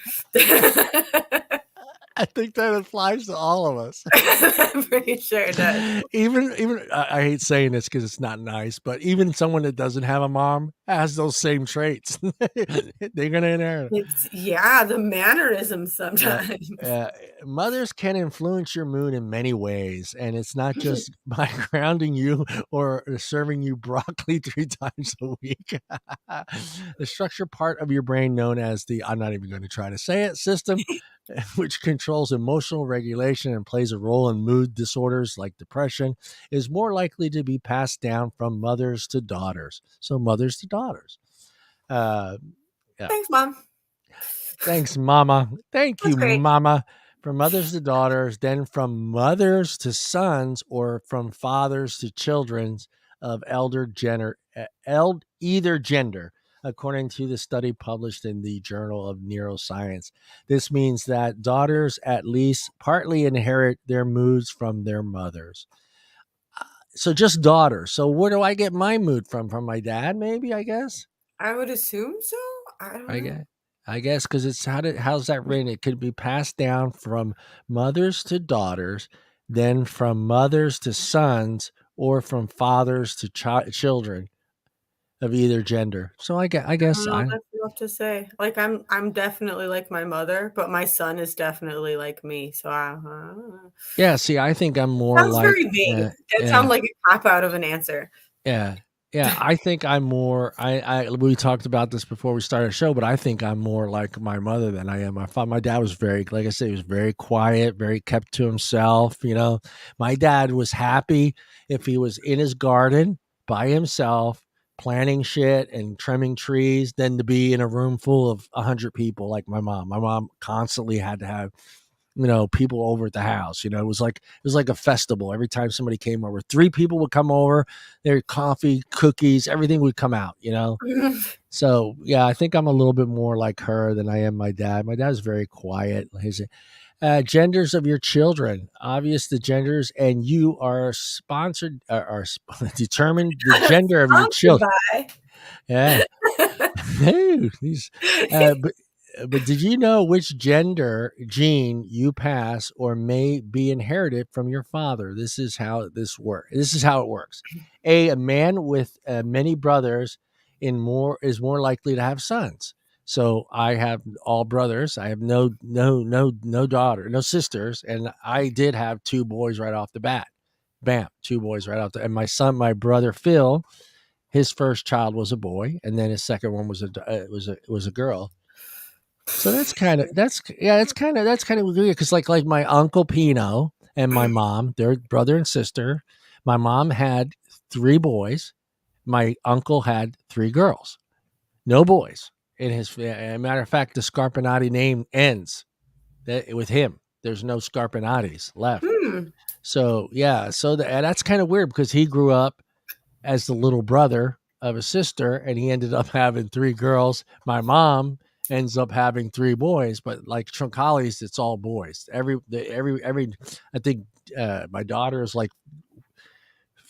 I think that applies to all of us. I'm pretty sure it does. Even I hate saying this because it's not nice, but even someone that doesn't have a mom has those same traits. They're gonna inherit. It's yeah, the mannerisms Uh, sometimes. uh, Mothers can influence your mood in many ways, and it's not just by grounding you or serving you broccoli 3 times a week. The structure part of your brain, known as the I'm not even going to try to say it system, which controls emotional regulation and plays a role in mood disorders like depression, is more likely to be passed down from mothers to daughters. So, mothers to daughters. Uh, yeah. Thanks, mom. Thanks, Mama. Thank That's you, great. Mama. From mothers to daughters, then from mothers to sons, or from fathers to children of either gender, according to the study published in the Journal of Neuroscience. This means that daughters at least partly inherit their moods from their mothers. So just daughters. So where do I get my mood from? From my dad, maybe, I guess? I would assume so. I don't I know. guess. I guess because it's how's that written? It could be passed down from mothers to daughters, then from mothers to sons, or from fathers to children of either gender. So I I guess don't know, I that's rough to say. Like, I'm definitely like my mother, but my son is definitely like me, so I don't know. yeah. See, I think I'm more Sounds like very vague. That yeah. sounds like a cop out of an answer. Yeah. Yeah, I think I'm more I we talked about this before we started the show, but I think I'm more like my mother than I am my father. My dad was very, like I said, he was very quiet, very kept to himself, you know. My dad was happy if he was in his garden by himself, planting shit and trimming trees, than to be in a room full of 100 people like my mom. My mom constantly had to have, people over at the house. It was like a festival. Every time somebody came over, three people would come over, their coffee, cookies, everything would come out. So yeah, I think I'm a little bit more like her than I am my dad. My dad's very quiet. His genders of your children, obvious the genders, and you are sponsored, are determined the gender of your Sponsored children. by Yeah. Hey, but did you know which gender gene you pass or may be inherited from your father? This is how this works. This is how it works. A man with many brothers is more likely to have sons. So I have all brothers. I have no daughter, no sisters, and I did have two boys right off the bat. Bam, two boys right off and my brother Phil, his first child was a boy, and then his second one was a girl. So that's kind of weird because like my uncle Pino and my mom, they're brother and sister. My mom had three boys. My uncle had three girls, no boys. In his matter of fact, the Scarpinati name ends with him. There's no Scarpinatis left. Hmm. So yeah, and that's kind of weird because he grew up as the little brother of a sister, and he ended up having three girls. My mom ends up having three boys, but like Troncali's, it's all boys. I think my daughter is like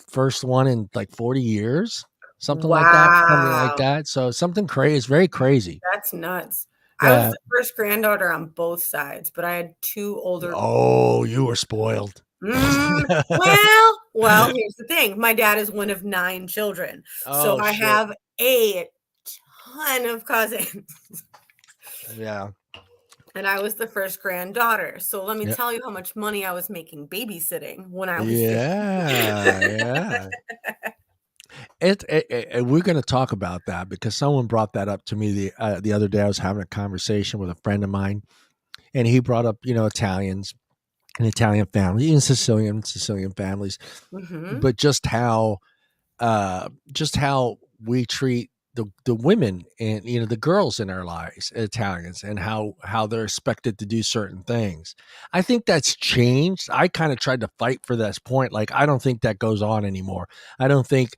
first one in like 40 years, something like Wow. that. So something crazy, it's very crazy. That's nuts. I was Yeah. the first granddaughter on both sides, but I had 2 older. Oh, you were spoiled. Well, here's the thing. My dad is one of 9 children, so Oh I shit. have a ton of cousins, Yeah. and I was the first granddaughter. So let me Yeah. tell you how much money I was making babysitting when I was there. Yeah. Yeah. We're going to talk about that because someone brought that up to me the other day. I was having a conversation with a friend of mine, and he brought up Italians, an Italian family, even Sicilian families, Mhm. but just how we treat the women and the girls in our lives, Italians, and how they're expected to do certain things. I think that's changed. I kind of tried to fight for this point. Like, I don't think that goes on anymore. I don't think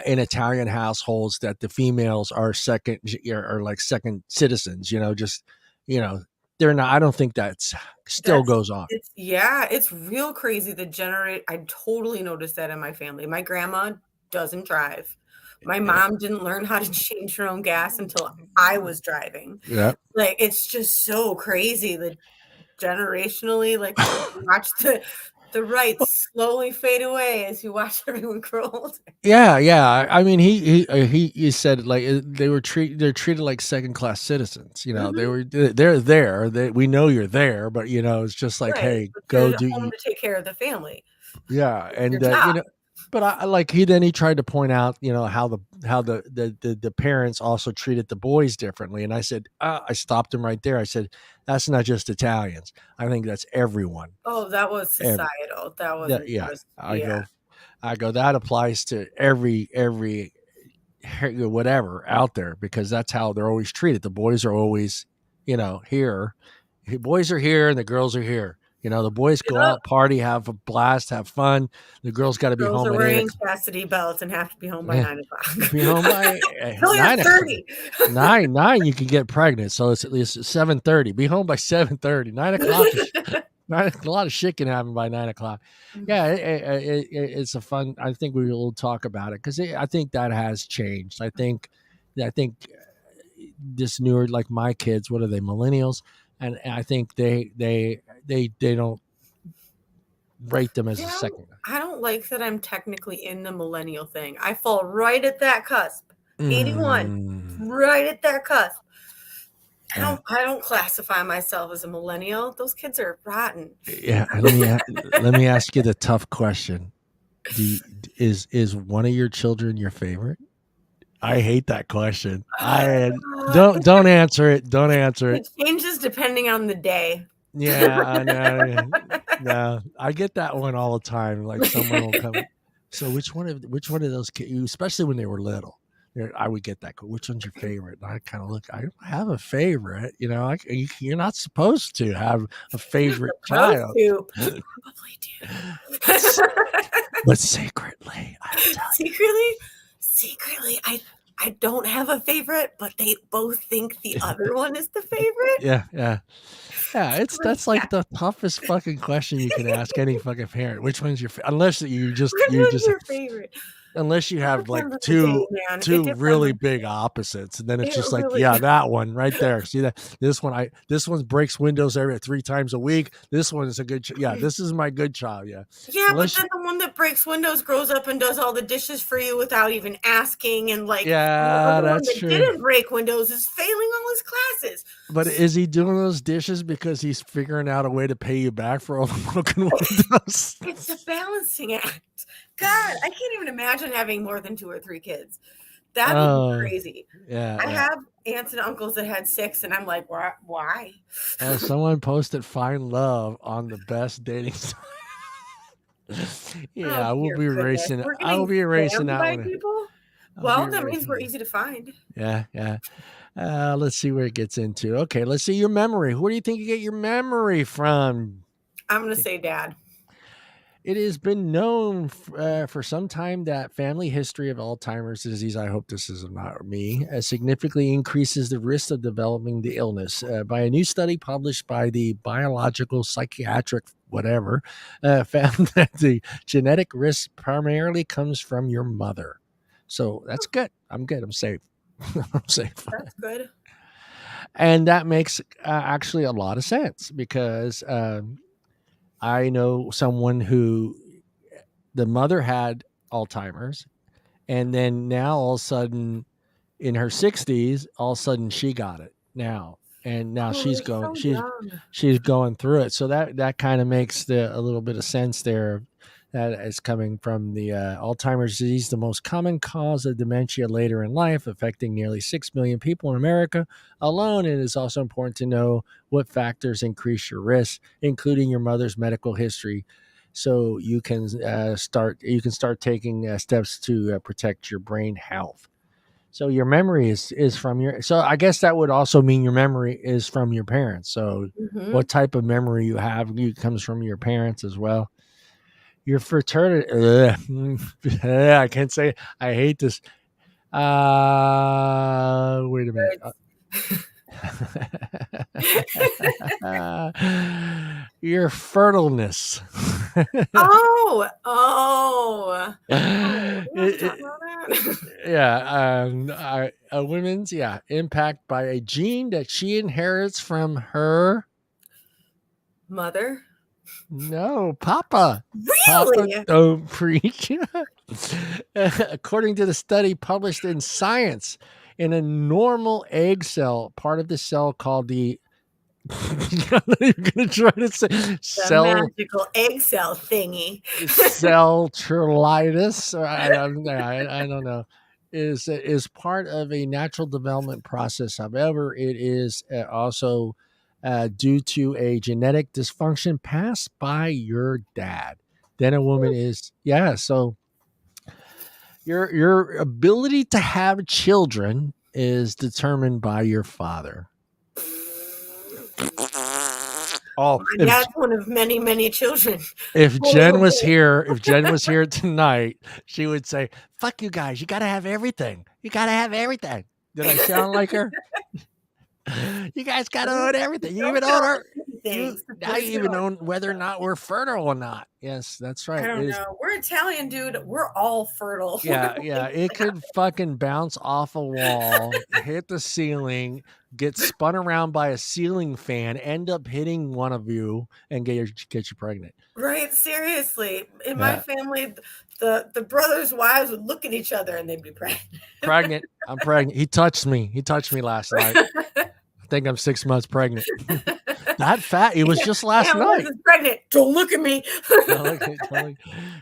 in Italian households that the females are second or like second citizens. Just you know they're not. I don't think that's still That's goes on. it's yeah, it's real crazy the generate I totally noticed that in my family. My grandma doesn't drive. My Yeah, mom didn't learn how to change her own gas until I was driving. yeah. Like, it's just so crazy that generationally, like, you watch the rights slowly fade away as you watch everyone grow older. Yeah, yeah. I mean, he said like they're treated like second class citizens. Mhm. They're there. We know you're there, but it's just like, Right, hey, but go you're do home you. to take care of the family. Yeah, It's your and job. but I like he tried to point out how the parents also treated the boys differently, and I said I stopped him right there. I said that's not just Italians. I think that's everyone. Oh, that was Every societal. That that wasn't yeah. just I yeah. go that applies to every whatever out there because that's how they're always treated. The boys are always here. Boys are here and the girls are here. The boys go Yep. out, party, have a blast, have fun. The girls got to be Girls home are at 8 wearing o'clock. chastity belts and have to be home by Yeah, 9 o'clock. be home by Till you're 9 o'clock. 30. 9 you can get pregnant, so it's at least 7:30. Be home by 7:30. 9 o'clock is a lot of shit can happen by 9 o'clock. Yeah, it's a fun. I think we will talk about it because I think that has changed. I think this newer, like my kids, what are they, millennials? And I think they don't rate them as a second. I don't like that I'm technically in the millennial thing. I fall right at that cusp. 81, right at that cusp. I don't classify myself as a millennial. Those kids are rotten. Yeah, let me ask you the tough question. Is one of your children your favorite? I hate that question. I don't answer it. Don't answer it. It changes depending on the day. Yeah, I know. No, I get that one all the time. Like someone will come. So which one of those kids, especially when they were little, I would get that. Which one's your favorite? And I kind of look. I don't have a favorite. You're not supposed to have a favorite child. You probably do. But secretly, I will tell you. Secretly, I don't have a favorite, but they both think the other one is the favorite. Yeah. That's like the toughest fucking question you can ask any fucking parent. Which one's your unless you just your favorite? Unless you have like two really big opposites, and then it's just like, yeah, that one right there. See that this one breaks windows every 3 times a week. This one is a good this is my good child. Yeah, but then the one that breaks windows grows up and does all the dishes for you without even asking, and like that's one that true. Didn't break windows is failing all his classes. But is he doing those dishes because he's figuring out a way to pay you back for all the broken windows? It's a balancing act. God, I can't even imagine having more than 2 or 3 kids. That'd be crazy. Yeah, I have aunts and uncles that had 6, and I'm like, why? Someone posted "Find Love" on the best dating site. Yeah, I will be erasing. I will be erasing that one. People? Well, that means we're easy to find. Yeah. Let's see where it gets into. Okay, let's see your memory. Where do you think you get your memory from? I'm going to say dad. It has been known for some time that family history of Alzheimer's disease, I hope this is not me, significantly increases the risk of developing the illness. By a new study published by the Biological Psychiatric whatever, found that the genetic risk primarily comes from your mother. So that's good. I'm good. I'm safe. I'm safe. That's good. And that makes actually a lot of sense because I know someone who the mother had Alzheimer's, and then now all of a sudden in her 60s, all of a sudden she got it now. And now she's going through it. So that kind of makes a little bit of sense there. That is coming from the Alzheimer's disease, the most common cause of dementia later in life, affecting nearly 6 million people in America alone. It is also important to know what factors increase your risk, including your mother's medical history, so you can start taking steps to protect your brain health. So your memory is from your. So I guess that would also mean your memory is from your parents. So what type of memory you have comes from your parents as well. Your fraternity. I can't say. I hate this. Wait a minute. Your fertileness. Yeah. A woman's impact by a gene that she inherits from her mother. No, Papa. Really? Papa don't preach. According to the study published in Science, in a normal egg cell, part of the cell called the you're going to try to say the magical egg cell thingy. Cellulitis. I don't know. Is part of a natural development process. However, it is also due to a genetic dysfunction passed by your dad. Then a woman is so your ability to have children is determined by your father. Oh, My dad's one of many, many children. if Jen was here tonight, she would say, "Fuck you guys! You gotta have everything. You gotta have everything." Did I sound like her? You guys gotta own everything. You Don't even get own all our. the You things now before you you get even all own whether or not we're fertile or not. Yes, that's I right. don't It is. know. We're Italian, dude. We're all fertile. Yeah, yeah. It could fucking bounce off a wall, hit the ceiling, get spun around by a ceiling fan, end up hitting one of you, and get you pregnant. Right, seriously. In my Yeah, family, the brothers' wives would look at each other and they'd be pregnant. pregnant. I'm pregnant. He touched me. He touched me last night. I think I'm 6 months pregnant. That fat. It was just last Yeah, Liz night. is pregnant. Don't look at me. Totally.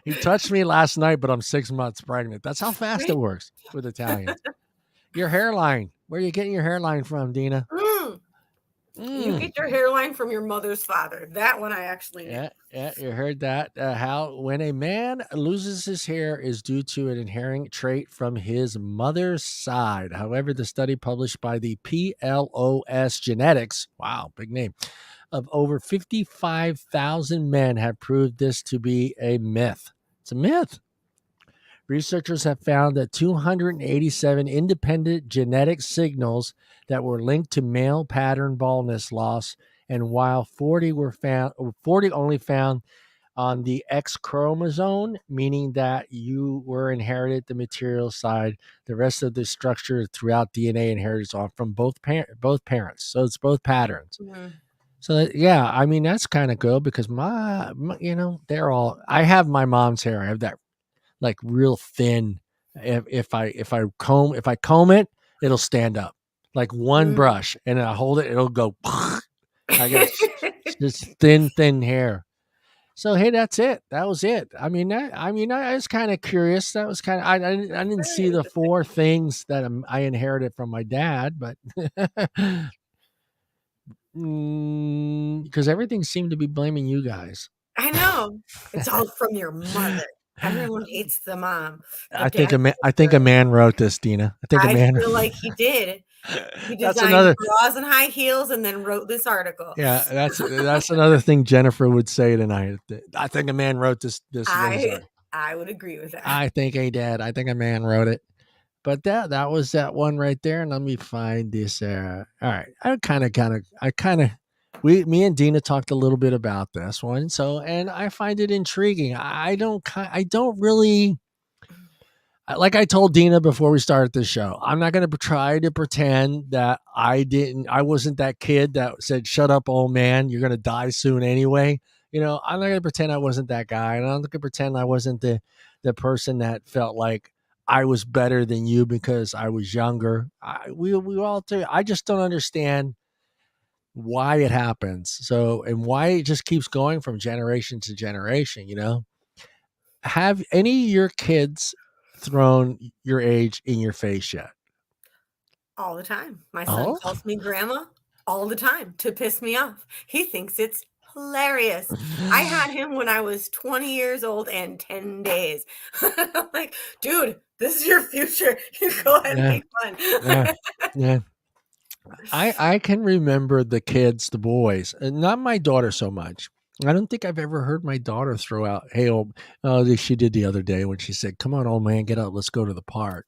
He touched me last night, but I'm 6 months pregnant. That's how fast it works with Italians. Your hairline. Where are you getting your hairline from, Deana? You get your hairline from your mother's father. That one I actually knew. Yeah, you heard that. How when a man loses his hair is due to an inherent trait from his mother's side. However, the study published by the PLOS Genetics, wow, big name, of over 55,000 men have proved this to be a myth. It's a myth. Researchers have found that 287 independent genetic signals that were linked to male pattern baldness loss, and while 40 only found on the X chromosome, meaning that you were inherited the material side, the rest of the structure throughout DNA inherited on from both parents. So it's both patterns. Mm-hmm. So yeah, I mean that's kind of good because my they're all. I have my mom's hair. I have that like real thin. If I comb it, it'll stand up like one brush, and I hold it, it'll go. I got just thin hair. So hey, that's it. That was it. I was kind of curious. That was kind of I didn't see the 4 things that I inherited from my dad, but because everything seemed to be blaming you guys. I know. It's all from your mother. Everyone hates the mom. I think a man wrote this, Deana. I feel like he did. He That's designed another. bras and high heels and then wrote this article. Yeah, that's another thing Jennifer would say tonight. I think a man wrote this I would agree with that. I think a dad. I think a man wrote it. But that was that one right there. And let me find this. All right, me and Deana talked a little bit about this one. So, and I find it intriguing. I don't really. Like I told Deana before we started the show, I'm not going to try to pretend that I wasn't that kid that said, "Shut up, old man. You're going to die soon anyway." I'm not going to pretend I wasn't that guy. And I'm not going to pretend I wasn't the person that felt like I was better than you because I was younger. We all do. I just don't understand why it happens. So, and why it just keeps going from generation to generation, Have any of your kids thrown your age in your face yet? All the time. My son calls me grandma all the time to piss me off. He thinks it's hilarious. I had him when I was 20 years old and 10 days. Like, dude, this is your future. You go ahead and make fun. Yeah. I can remember the kids, the boys, not my daughter so much. I don't think I've ever heard my daughter throw out, "Hey, she did the other day when she said, 'Come on, old man, get up. Let's go to the park.'"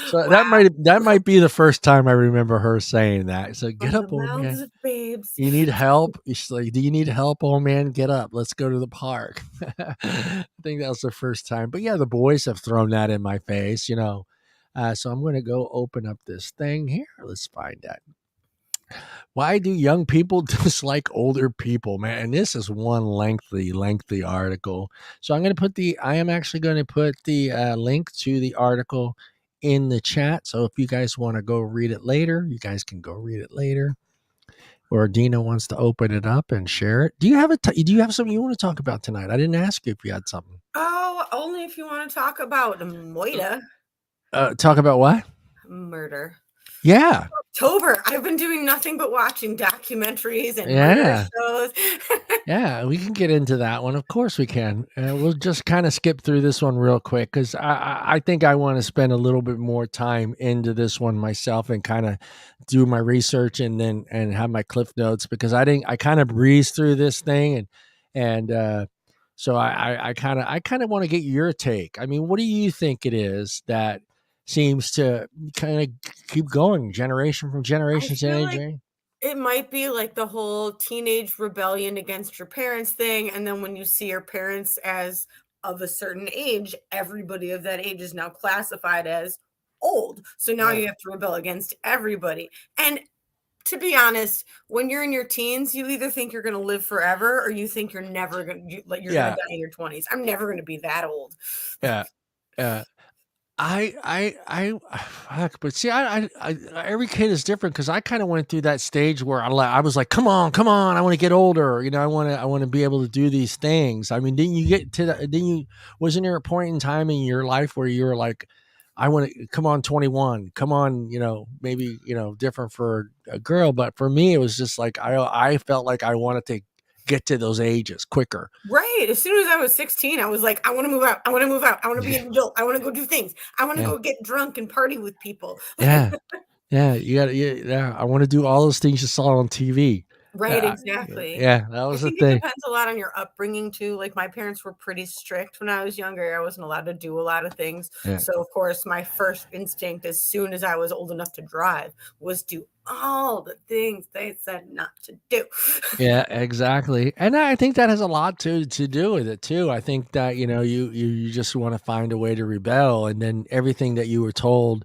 So wow. that might be the first time I remember her saying that. So get up, old man. Babes. You need help. She's like, "Do you need help, old man? Get up. Let's go to the park." I think that was the first time. But yeah, the boys have thrown that in my face, So I'm going to go open up this thing here. Let's find that. Why do young people dislike older people, man? And this is one lengthy article. So I am actually going to put the link to the article in the chat. So if you guys want to go read it later, you guys can go read it later. Or Deana wants to open it up and share it. Do you have something you want to talk about tonight? I didn't ask you if you had something. Oh, only if you want to talk about Moita. Talk about what? Murder. Yeah. October. I've been doing nothing but watching documentaries and murder shows. Yeah, we can get into that one. Of course we can. We'll just kind of skip through this one real quick because I think I want to spend a little bit more time into this one myself and kind of do my research and have my cliff notes, because I kind of breezed through this thing, and so I kind of want to get your take. I mean, what do you think it is that seems to kind of keep going generation from I generation to feel like generation? it might be like the whole teenage rebellion against your parents thing, and then when you see your parents as of a certain age, everybody of that age is now classified as old. So now Yeah, you have to rebel against everybody. And to be honest, when you're in your teens, you either think you're going to live forever or you think you're never going to like you're going to yeah, die in your 20s. I'm never going to be that old. yeah, yeah. Fuck, but see, every kid is different, because I kind of went through that stage where I was like, come on, I want to get older, I want to be able to do these things. I mean, didn't you get to that? Wasn't there a point in time in your life where you were like, I want to come on 21, come on, maybe, different for a girl, but for me, it was just like, I felt like I wanted to get to those ages quicker. Right. As soon as I was 16, I was like, I want to move out. I want to move out. I want to be an adult. I want to go do things. I want to Yeah. go get drunk and party with people. Yeah. Yeah, you gotta, yeah. I want to do all those things you saw on TV. Right, Yeah, exactly. yeah, that I was the think it thing. depends a lot on your upbringing too. Like my parents were pretty strict when I was younger. I wasn't allowed to do a lot of things. Yeah, So of course, my first instinct as soon as I was old enough to drive was do all the things they said not to do. yeah, exactly. And I think that has a lot to do with it too. I think that you just want to find a way to rebel, and then everything that you were told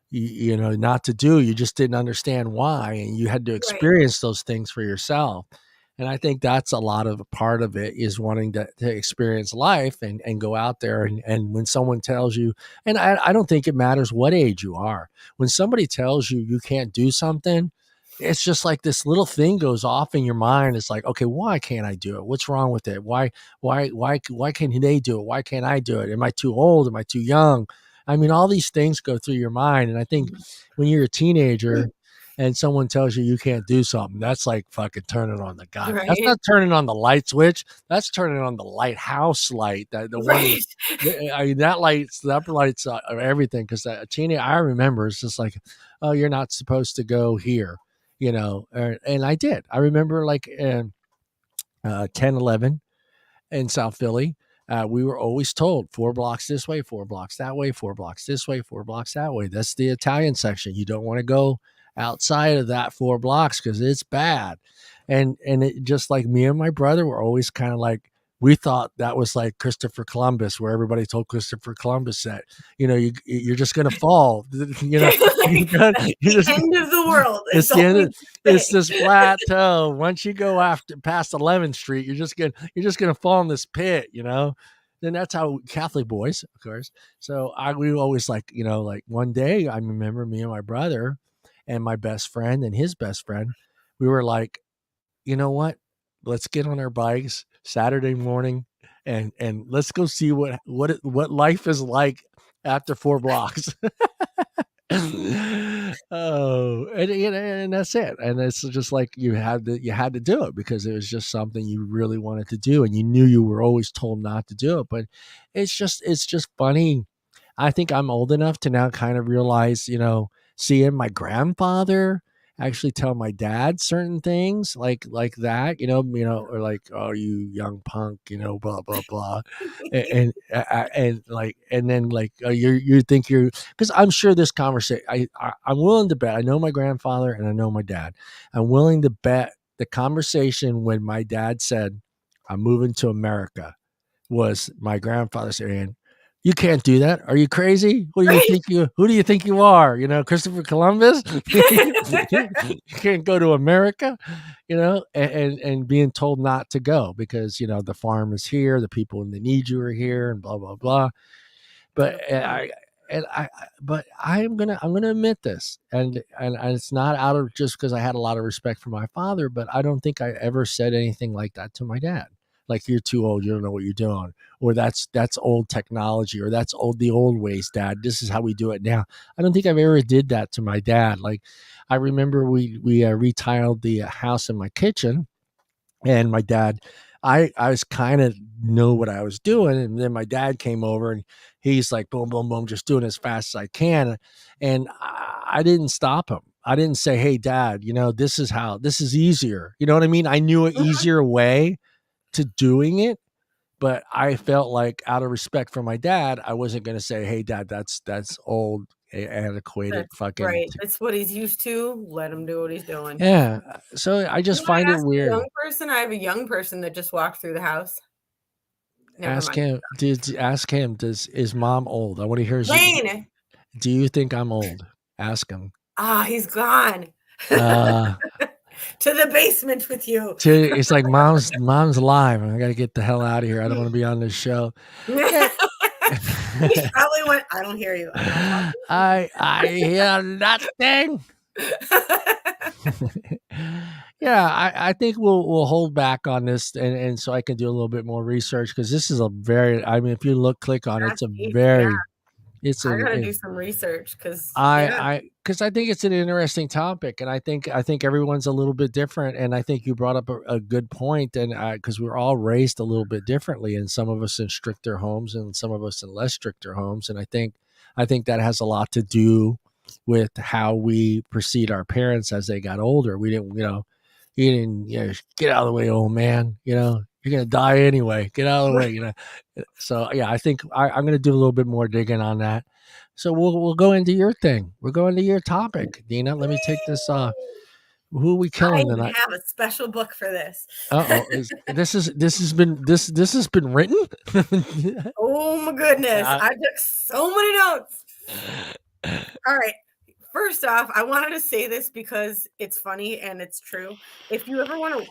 not to do, you just didn't understand why, and you had to Right. experience those things for yourself. And I think that's a lot of a part of it, is wanting to experience life and go out there, and when someone tells you, and I don't think it matters what age you are, when somebody tells you you can't do something, it's just like this little thing goes off in your mind. It's like, okay, why can't I do it? What's wrong with it? Why can they do it? Why can't I do it? Am I too old? Am I too young? I mean, all these things go through your mind. And I think when you're a teenager and someone tells you you can't do something, that's like fucking turning on the god. That's Right. not turning on the light switch. That's turning on the lighthouse light. That the one Right. I mean, that lights everything. Because a teenager, I remember, it's just like, oh, you're not supposed to go here, and I did. I remember, like, in 10, 11 in South Philly, we were always told 4 blocks this way, 4 blocks that way, 4 blocks this way, 4 blocks that way. That's the Italian section. You don't want to go outside of that 4 blocks because it's bad. And it, just like me and my brother were always kind of like, we thought that was like Christopher Columbus, where everybody told Christopher Columbus that, you're just gonna fall. You're, Like gonna, that's you're the just end of the world. it's It's the all end we of, say. it's this plateau. Once you go after past 11th Street, you're just gonna fall in this pit, Then that's how Catholic boys, of course. So we always like, like one day I remember me and my brother and my best friend and his best friend, we were like, you know what? Let's get on our bikes Saturday morning and let's go see what life is like after 4 blocks. Oh, and that's it. And it's just like you had to do it because it was just something you really wanted to do, and you knew you were always told not to do it. But it's just funny. I think I'm old enough to now kind of realize, seeing my grandfather actually tell my dad certain things like that, or like, oh, you young punk, blah blah blah, and like, and then like, you think you're, because I'm sure this conversation, I'm willing to bet, I know my grandfather and I know my dad, I'm willing to bet the conversation when my dad said, I'm moving to America, was my grandfather saying, "You can't do that. Are you crazy? Right. Who do you think you are? Christopher Columbus? You can't go to America, and being told not to go because, the farm is here, the people in the need you are here, and blah blah blah. But Definitely. but I'm gonna admit this, and it's not out of just because I had a lot of respect for my father, but I don't think I ever said anything like that to my dad. Like, you're too old, you don't know what you're doing, or that's old technology, or that's the old ways, Dad. This is how we do it now. I don't think I've ever did that to my dad. Like, I remember we retiled the house in my kitchen, and my dad, I was kind of know what I was doing, and then my dad came over and he's like, boom boom boom, just doing as fast as I can, and I didn't stop him. I didn't say, "Hey, Dad, this is easier." You know what I mean? I knew an Mhm. easier way to doing it, but I felt like out of respect for my dad, I wasn't going to say, "Hey, Dad, that's old, antiquated, That's fucking." right. That's what he's used to. Let him do what he's doing. Yeah. So I You just wanna find it ask a weird. young person? I have a young person that just walked through the house. Never Ask mind. him. Ask him. Is Mom old? I want to hear. Lane! Do you think I'm old? Ask him. Ah, he's gone. Uh, To the basement with you. it's like mom's live, and I got to get the hell out of here. I don't want to be on this show. Yeah. He probably went, "I don't hear you. I'm not talking I hear nothing. to you." Yeah, I think we'll hold back on this, and so I can do a little bit more research, because this is a very, I mean, if you click on it, it's That's a deep, yeah. very, it's I gotta a do some research because yeah. I because I think it's an interesting topic, and I think everyone's a little bit different, and I think you brought up a good point, and because we're all raised a little bit differently, and some of us in stricter homes, and some of us in less stricter homes, and I think that has a lot to do with how we perceived our parents as they got older. We didn't, you didn't, get out of the way, old man. You're gonna die anyway. Get out of the way. So yeah, I think I'm gonna do a little bit more digging on that. So we'll go into your thing. We'll go into your topic, Deana. Let me take this. Who are we I killing tonight? have a special book for this. Oh, is this has been this has been written? Oh my goodness, uh, I took so many notes. Alright, first off, I wanted to say this because it's funny and it's true. If you ever wanna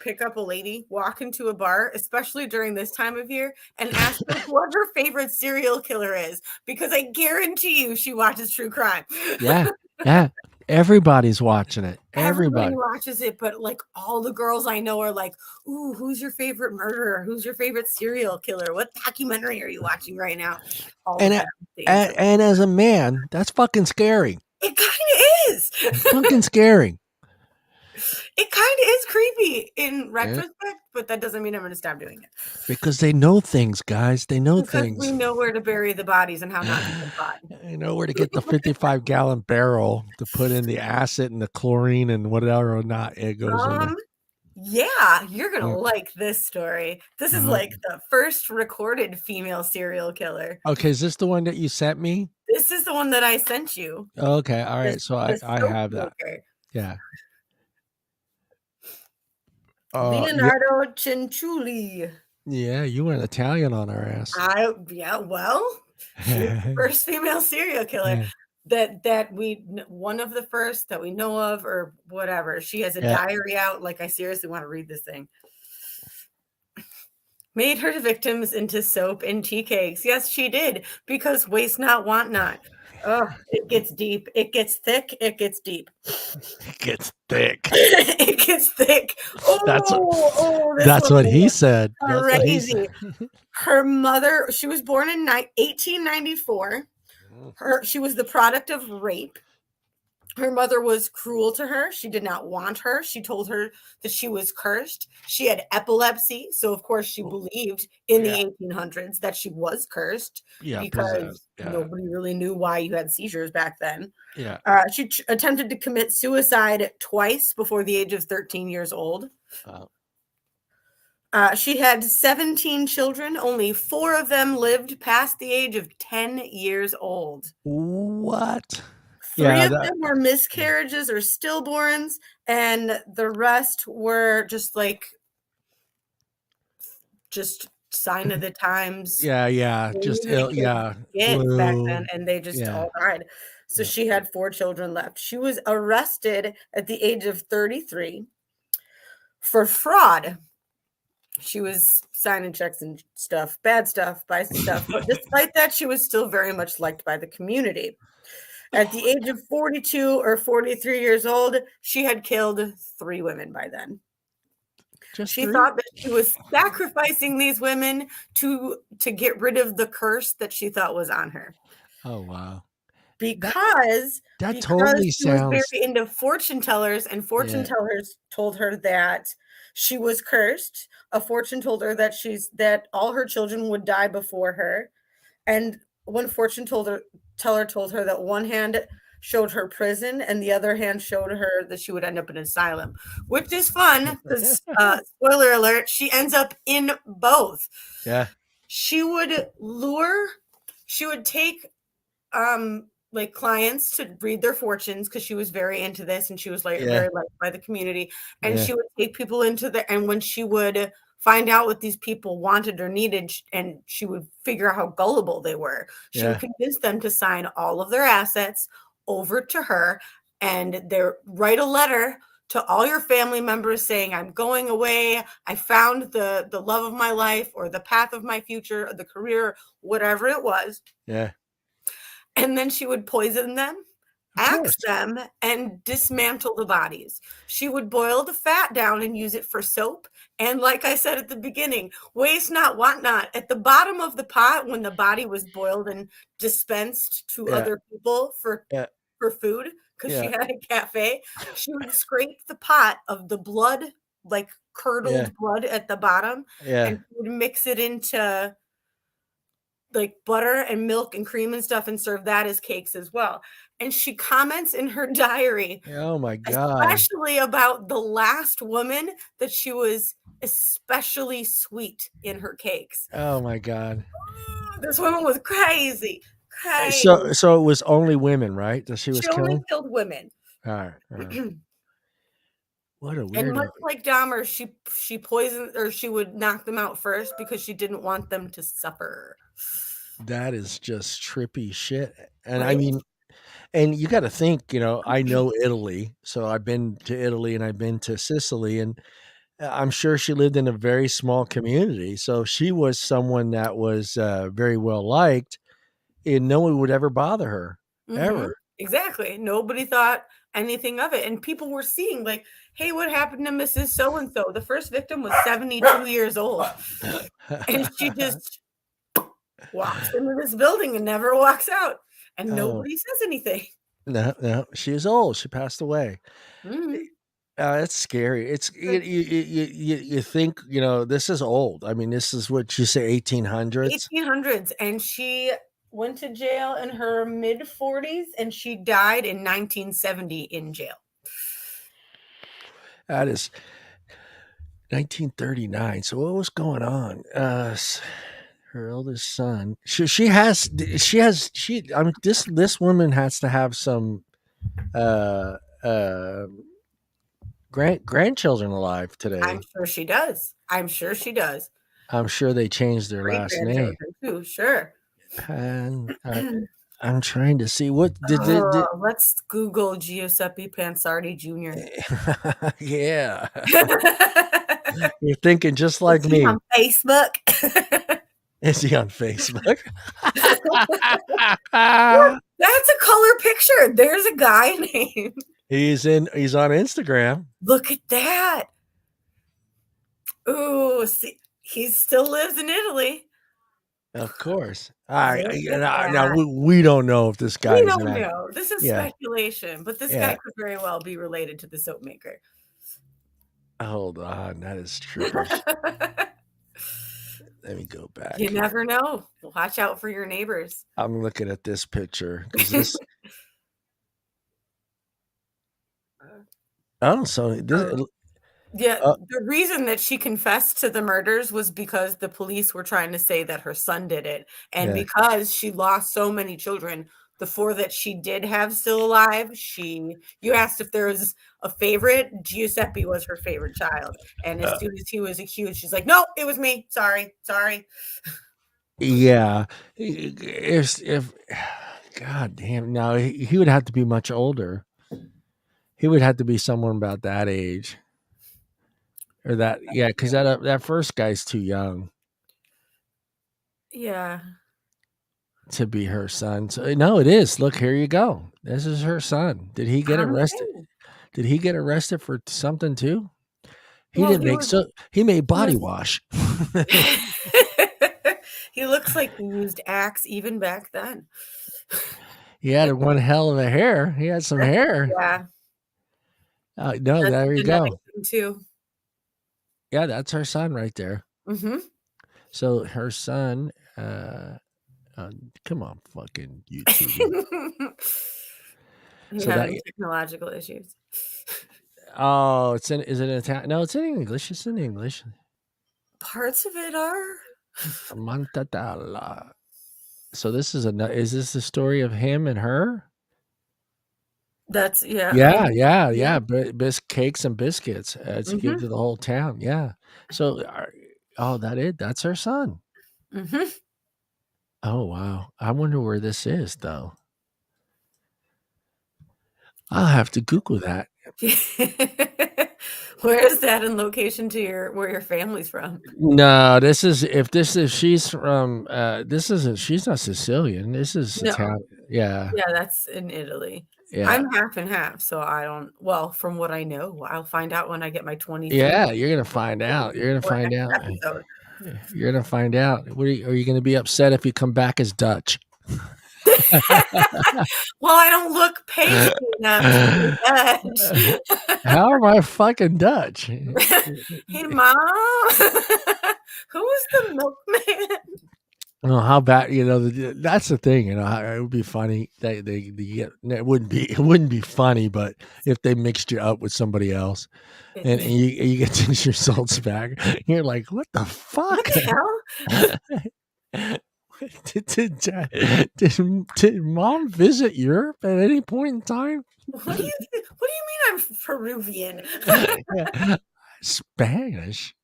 pick up a lady, walk into a bar, especially during this time of year, and ask her what her favorite serial killer is, because I guarantee you she watches true crime. yeah, yeah. Everybody's watching it. Everybody Everybody. watches it, but, like, all the girls I know are like, "Ooh, who's your favorite murderer? Who's your favorite serial killer? What documentary are you watching right now?" All the And time, they answer. and as a man, that's fucking scary. It kinda is. Fucking scary. It kinda is creepy in Yeah, retrospect, but that doesn't mean I'm gonna stop doing it. because they know things, guys. They know Because we things. know where to bury the bodies and how not to get caught. I know where to get the 55-gallon barrel to put in the acid and the chlorine and whatever or not it goes in there. Um, yeah, you're gonna Yeah. like this story. This is, Uh-huh. like, the first recorded female serial killer. Okay, is this the one that you sent me? This is the one that I sent you, Okay, all the right. So I the I soap have that. maker. Yeah. Yeah, Leonardo Cianciulli. yeah. You went Italian on our ass. Yeah, well, she was the first female serial killer Yeah. that one of the first that we know of or whatever. She has a Yeah. diary out, like, I seriously wanna read this thing. Made her victims into soap and tea cakes. Yes, she did, because waste not, want not. Oh, it gets deep, it gets thick, it gets deep. It gets thick. It gets thick. That's what This that's one what he was said. That's what he said. crazy. Her mother, she was born in 1894. She was the product of rape. Her mother was cruel to her. She did not want her. She told her that she was cursed. She had epilepsy. So, of course, she believed in the Yeah. 1800s that she was cursed Yeah, possessed. because Yeah. nobody really knew why you had seizures back then. Yeah. She attempted to commit suicide twice before the age of 13 years old. Uh, She had 17 children. Only 4 of them lived past the age of 10 years old. what? 3 Yeah, of them were miscarriages or stillborns, and the rest were just sign of the times. yeah. They Just knew they ill, couldn't yeah. get back then, Flu. and they just Yeah. all died. So Yeah. she had 4 children left. She was arrested at the age of 33 for fraud. She was signing checks and stuff, bad stuff, bad stuff, but despite that, she was still very much liked by the community. At the age of 42 or 43 years old, she had killed 3 women by then. Just She 3? thought that she was sacrificing these women to get rid of the curse that she thought was on her. Oh, wow. That Because that because totally she was very sounds. into fortune tellers, and fortune Yeah. tellers told her that she was cursed. A fortune told her that all her children would die before her, and one fortune told her teller told her that one hand showed her prison, and the other hand showed her that she would end up in an asylum, which is fun because, spoiler alert, she ends up in both. Yeah. She would take like clients to read their fortunes because she was very into this and she was like Yeah. very liked by the community. And Yeah. she would take people into and when she would find out what these people wanted or needed, and she would figure out how gullible they were, she would Yeah. convince them to sign all of their assets over to her, and they write a letter to all your family members saying, I'm going away, I found the love of my life or the path of my future or the career, whatever it was. Yeah. And then she would poison them, Of axe course. them, and dismantle the bodies. She would boil the fat down and use it for soap. And like I said at the beginning, waste not, want not. At the bottom of the pot, when the body was boiled and dispensed to Yeah. other people for Yeah. food, because she Yeah. had a cafe, she would scrape the pot of the blood, like Yeah. curdled blood at the bottom, Yeah. and she would mix it into like butter and milk and cream and stuff and serve that as cakes as well. And she comments in her diary, Oh my God. especially about the last woman, that she was especially sweet in her cakes. Oh my God. This woman was crazy, crazy. So it was only women, right? That she was She only killing? killed women. All right. All right. What a And much weirdo. like Dahmer, she poisoned, or she would knock them out first because she didn't want them to suffer. That is just trippy shit. And I Right? mean, and you got to think, I know Italy, so I've been to Italy and I've been to Sicily, and I'm sure she lived in a very small community. So she was someone that was very well liked, and no one would ever bother her, Mhm. ever. Exactly. Nobody thought anything of it, and people were seeing like, "Hey, what happened to Mrs. So and so?" The first victim was 72 years old, and she just walks into this building and never walks out, and Oh, nobody says anything. no, no, she is old. She passed away. Mhm. It's scary. It's Like you think, this is old. I mean, this is what you say, 1800s. 1800s, and she went to jail in her mid-40s, and she died in 1970 in jail. That is 1939. So what was going on? Her eldest son. I mean, this woman has to have some uh uh grandchildren alive I'm today. sure she does. I'm sure she does. I'm sure they changed their last name. Great-grandchildren too, sure. And I'm trying to see what did Let's Google Giuseppe Pansardi Jr. yeah. You're thinking just Is like he me. on Facebook? Is he on Facebook? That's a color picture. There's a guy named. He's on Instagram. Look at that. Ooh, see, he still lives in Italy. Of course. Look at Now that. we don't know if this guy We is don't an act. know. This is Yeah. speculation, but this guy Yeah. could very well be related to the soap maker. Hold on. That is trippy. Let me go You back. never know. Watch out for your neighbors. I'm looking at this picture because this. Oh, so this. Yeah, Uh, the reason that she confessed to the murders was because the police were trying to say that her son did it, and yeah. because she lost so many children, the 4 that she did have still alive, you asked if there was a favorite, Giuseppe was her favorite child, and as Uh, soon as he was accused, she's like, "No, it was me. Sorry, sorry." yeah. If God damn. Now he would have to be much older. He would have to be someone about that age. Or that, yeah, because that first guy's too young Yeah. to be her son. So no, it is. Look, here you go. This is her son. Did he get I'm arrested? saying. Did he get arrested for something too? He Well, didn't make so he made he body was wash. he looks like he used Axe even back then. He had one hell of a hair. He had some hair. Yeah, No, that's a there you genetic go. thing too. Yeah, that's her son right there. Mhm. So her son, come on, fucking YouTube. So Yeah, that and technological issues. oh, it's in is it in Italian? No, it's in English. It's in English. Parts of it are. Mortadella. So this is this the story of him and her? That's yeah, Yeah, yeah, yeah. yeah, cakes and biscuits, to give Mhm, to the whole town, yeah. So, oh, that's her son. mhm. Oh, wow. I wonder where this is, though. I'll have to Google that. Where is that in location to your where your family's from? No, this is if this is she's from, this isn't she's not Sicilian, this is No. Italian. Yeah, Yeah, that's in Italy. yeah. I'm half and half, so I don't well, from what I know, I'll find out when I get my 23 Yeah, you're gonna find out, you're gonna for find next out. episode. You're gonna find out. What are you gonna be upset if you come back as Dutch? Well, I don't look pasty enough to be Dutch. How am I fucking Dutch? "Hey, mom, who's the milkman?" Oh, how bad that's the thing, it would be funny they get it wouldn't be funny, but if they mixed you up with somebody else and you get these results back, you're like, "What the What fuck?" the hell? Did mom visit Europe at any point in time? What do you mean I'm Peruvian? Yeah. Spanish?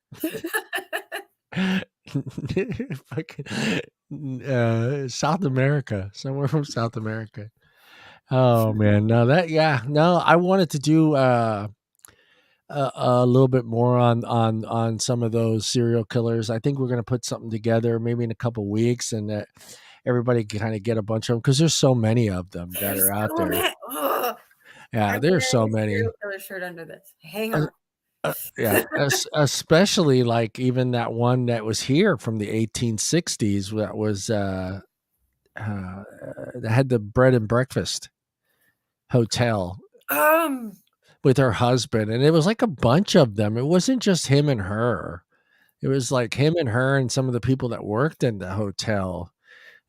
Fucking, South America, somewhere from South America. Oh, man, no, no, I wanted to do, a little bit more on some of those serial killers. I think we're gonna put something together maybe in a couple weeks and that everybody can kinda get a bunch of them because there's so many of them that There's are out so there. many ugh, Yeah, I'm there's wearing so a serial many. killer shirt under this. Hang Uh, on. yeah, especially, like, even that one that was here from the 1860s that was, uh, that had the bread and breakfast hotel Um, with her husband, and it was like a bunch of them. It wasn't just him and her. It was like him and her and some of the people that worked in the hotel,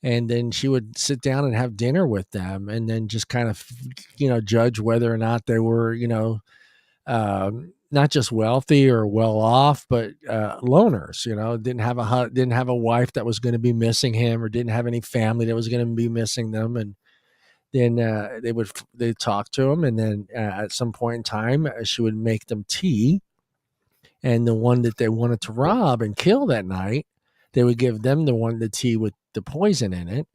and then she would sit down and have dinner with them and then just kind of, judge whether or not they were, not just wealthy or well off, but, loners, didn't have a wife that was gonna be missing him or didn't have any family that was gonna be missing them, and then, they'd talk to him, and then, at some point in time, she would make them tea, and the one that they wanted to rob and kill that night, they would give them the tea with the poison in it,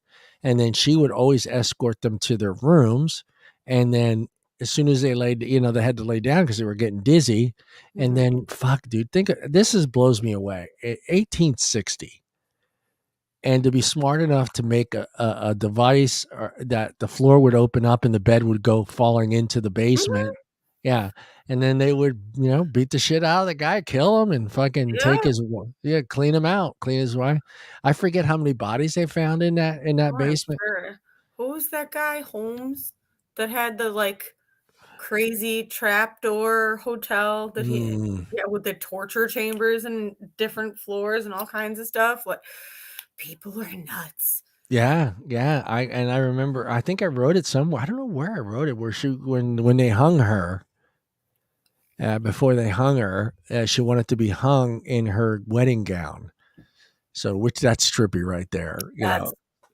and then she would always escort them to their rooms, and then as soon as they had to lay down because they were getting dizzy, and mhm. then fuck, dude, think this is blows me away. 1860, and to be smart enough to make a device that the floor would open up and the bed would go falling into the Mhm, basement. Yeah, and then they would, beat the shit out of the guy, kill him, and fucking take yeah, his yeah, clean him out, clean his wife. I forget how many bodies they found in that oh, I'm basement. sure. Who was that guy, Holmes, that had the, like, crazy trapdoor hotel that he Mm, yeah, with the torture chambers and different floors and all kinds of stuff, like, people are nuts. yeah, yeah. I remember. I think I wrote it somewhere. I don't know where I wrote it. Where she when they hung her. Before they hung her, she wanted to be hung in her wedding gown. So, which that's trippy right there. That's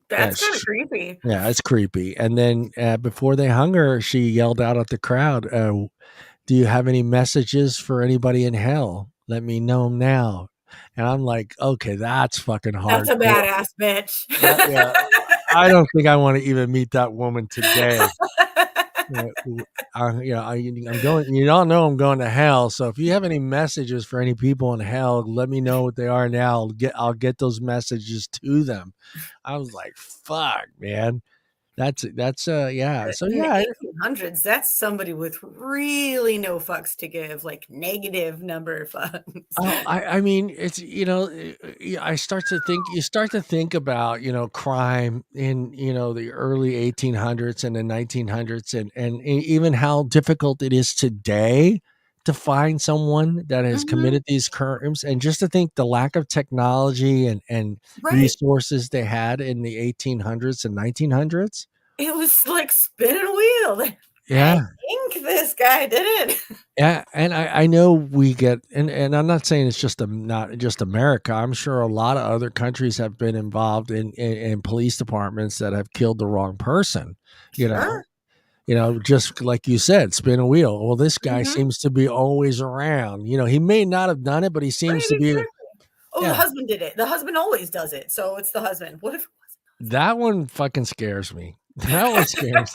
that's kinda Yes, creepy. yeah, it's creepy. And then before they hung her, she yelled out at the crowd, "Do you have any messages for anybody in hell? Let me know now." And I'm like, okay, that's fucking That's a hardcore. badass bitch. Yeah, I don't think I want to even meet that woman today. Yeah, I'm going. You all know I'm going to hell. So if you have any messages for any people in hell, let me know what they are now. I'll get those messages to them. I was like, fuck, man. That's yeah. So In the yeah. 1800s, that's somebody with really no fucks to give, like, negative number of fucks. Oh, I mean, it's I start to think you start to think about crime in the early 1800s and the 1900s and even how difficult it is today to find someone that has Mhm, committed these crimes, and just to think the lack of technology and right. resources they had in the 1800s and 1900s. It was like spin and wheel. I Yeah. think this guy did it. Yeah, and I know we get and I'm not saying it's just not just America. I'm sure a lot of other countries have been involved in police departments that have killed the wrong person, you know. Sure. Just like you said, spin a wheel. Well, this guy Mhm. seems to be always around. He may not have done it, but he seems Right, to be. exactly. Oh, the Yeah, husband did it. The husband always does it, so it's the husband. What if it that one fucking scares me. That one scares.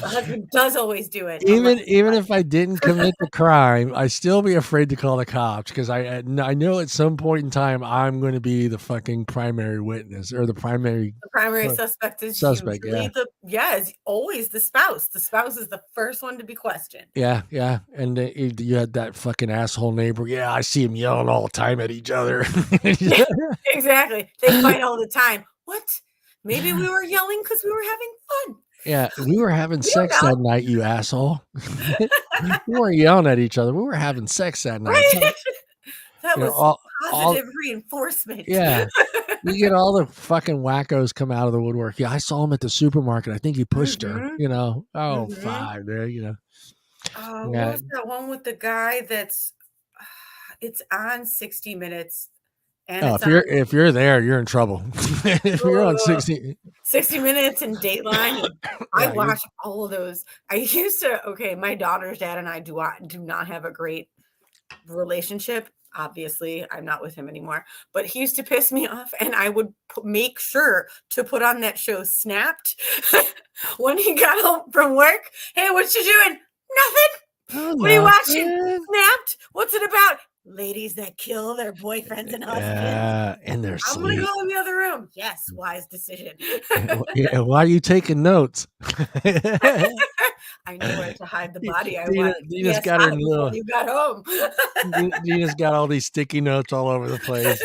the husband does always do it unless Even if I didn't commit the crime, I still be afraid to call the cops because I know at some point in time I'm going to be the fucking primary witness or the primary the primary uh, suspect is suspect. usually Yeah, is always the spouse. The spouse is the first one to be questioned. yeah, yeah. And you had that fucking asshole neighbor. Yeah, I see him yelling all the time at each other. Yeah, exactly. They fight all the time. What? Maybe we were yelling because we were having fun. Yeah, we were having We don't sex know, that night, you asshole. We weren't yelling at each other. We were having sex that night. right? So, That was all positive reinforcement. yeah. You get all the fucking wackos come out of the woodwork. Yeah, I saw him at the supermarket. I think he pushed her, Mhm, Oh, mhm. fine, man. What Yeah. was that one with the guy that's it's on 60 Minutes, and Oh, it's if on you're there, you're in trouble. If you're on ugh, 60, 60 Minutes and Dateline, and I yeah, you're watch all of those. I used to okay, my daughter's dad and I do not have a great relationship. Obviously, I'm not with him anymore, but he used to piss me off, and I would make sure to put on that show Snapped when he got home from work. Hey, what you doing? Nothing. oh, What are you watching? nothing. Snapped. What's it about? Ladies that kill their boyfriends and husbands. Yeah, in their I'm gonna sleep. go in the other room. Yes, wise decision. Yeah, why are you taking notes? I know where to hide the body. I watched Dina's got her CSI before little you got home. Dina's got all these sticky notes all over the place.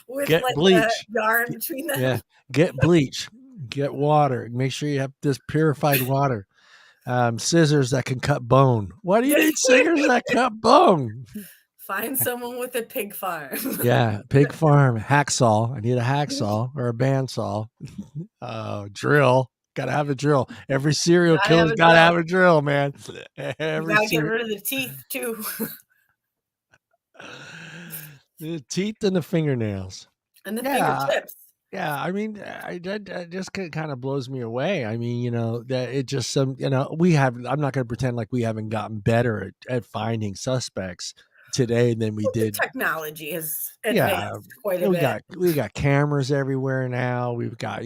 With Get like a bleach. yarn G between them. Yeah, get bleach, get water, make sure you have this purified water, scissors that can cut bone. Why do you need scissors that cut bone? Find someone with a pig farm. Yeah, pig farm, hacksaw. I need a hacksaw or a bandsaw. Drill. Gotta have a drill. Every serial Gotta have killer's a gotta drill. have a drill, man. You Every gotta get serial rid of the teeth too. the teeth and the fingernails. And the Yeah, fingertips. yeah, I mean, that just kind of blows me away. I mean, that it just I'm not going to pretend like we haven't gotten better at finding suspects today than we Well, the did. technology has Yeah, advanced quite a bit. we got cameras everywhere now. We've got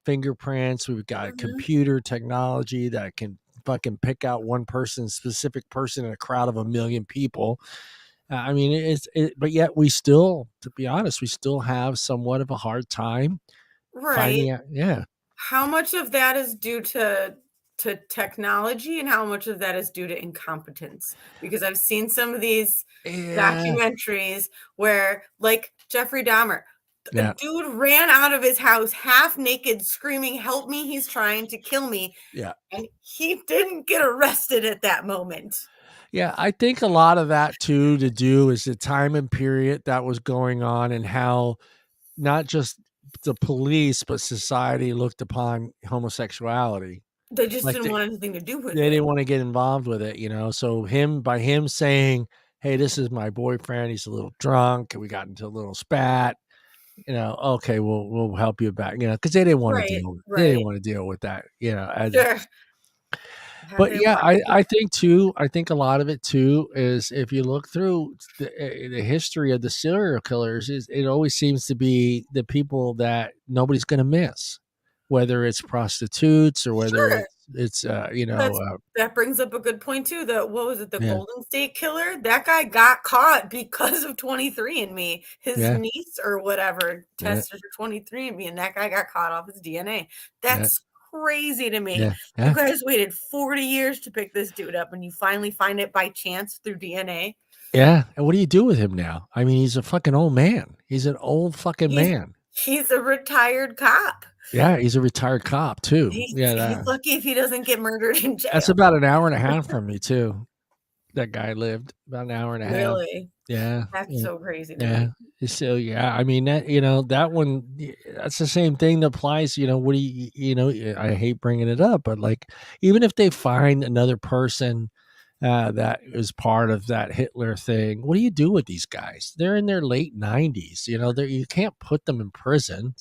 fingerprints. We've got Mhm. computer technology that can fucking pick out one person, specific person in a crowd of a million people. I mean, but yet we still, to be honest, we still have somewhat of a hard time Right. finding out. Yeah, How much of that is due to technology and how much of that is due to incompetence? Because I've seen some of these yeah, documentaries where, like Jeffrey Dahmer, a yeah, dude ran out of his house half naked, screaming, "Help me, he's trying to kill me." yeah, And he didn't get arrested at that moment. yeah. I think a lot of that too to do is the time and period that was going on and how not just the police but society looked upon homosexuality. They just Like didn't want anything to do with they it. didn't want to get involved with it, So him saying, "Hey, this is my boyfriend. He's a little drunk. We got into a little spat." Okay, we'll help you back, because Right, they didn't right. want to deal with that, Sure. Had but they yeah, wanted to. I think too, I think a lot of it too is if you look through the history of the serial killers, is it always seems to be the people that nobody's going to miss, whether it's prostitutes or whether Sure. it's That's that brings up a good point too, what was it, the yeah, Golden State Killer? That guy got caught because of 23andMe. His yeah, niece or whatever yeah, tested for 23andMe, and that guy got caught off his DNA. yeah, That's crazy to me. yeah, You yeah, guys waited 40 years to pick this dude up, and you finally find it by chance through DNA. yeah. And what do you do with him now? I mean, he's a fucking old man. He's an old fucking He's man. he's a retired cop. Yeah, he's a retired cop too. He's Yeah, he's lucky if he doesn't get murdered in that's jail. about an hour and a half from me too. that guy lived, about an hour and a half. Really? Yeah, That's yeah, so crazy to yeah. me. So, yeah, I mean, that that one, that's the same thing that applies, what do I hate bringing it up, but, like, even if they find another person, that is part of that Hitler thing, what do you do with these guys? They're in their late 90s, you can't put them in prison.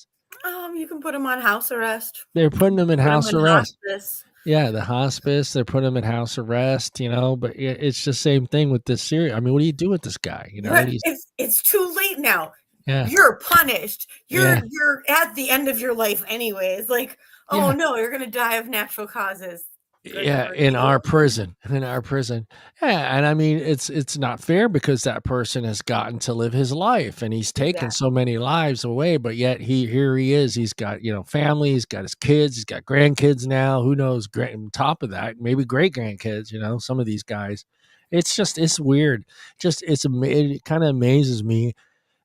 You can put him on house arrest. They're putting them in Put him house in arrest. hospice. Yeah, the hospice, they're putting him in house arrest, but it's the same thing with this series. I mean, what do you do with this guy? Yeah, What do you it's too late now. Yeah, You're punished. yeah. You're at the end of your life anyways. Like, oh Yeah. no, you're gonna die of natural causes. Good Yeah, for in our you. prison, in our prison. Yeah, and I mean, it's not fair because that person has gotten to live his life and he's taken so Exactly. many lives away, but yet here he is. He's got, family, he's got his kids, he's got grandkids now. Who knows? Great on top of that, maybe great grandkids, some of these guys. It's weird. It kind of amazes me,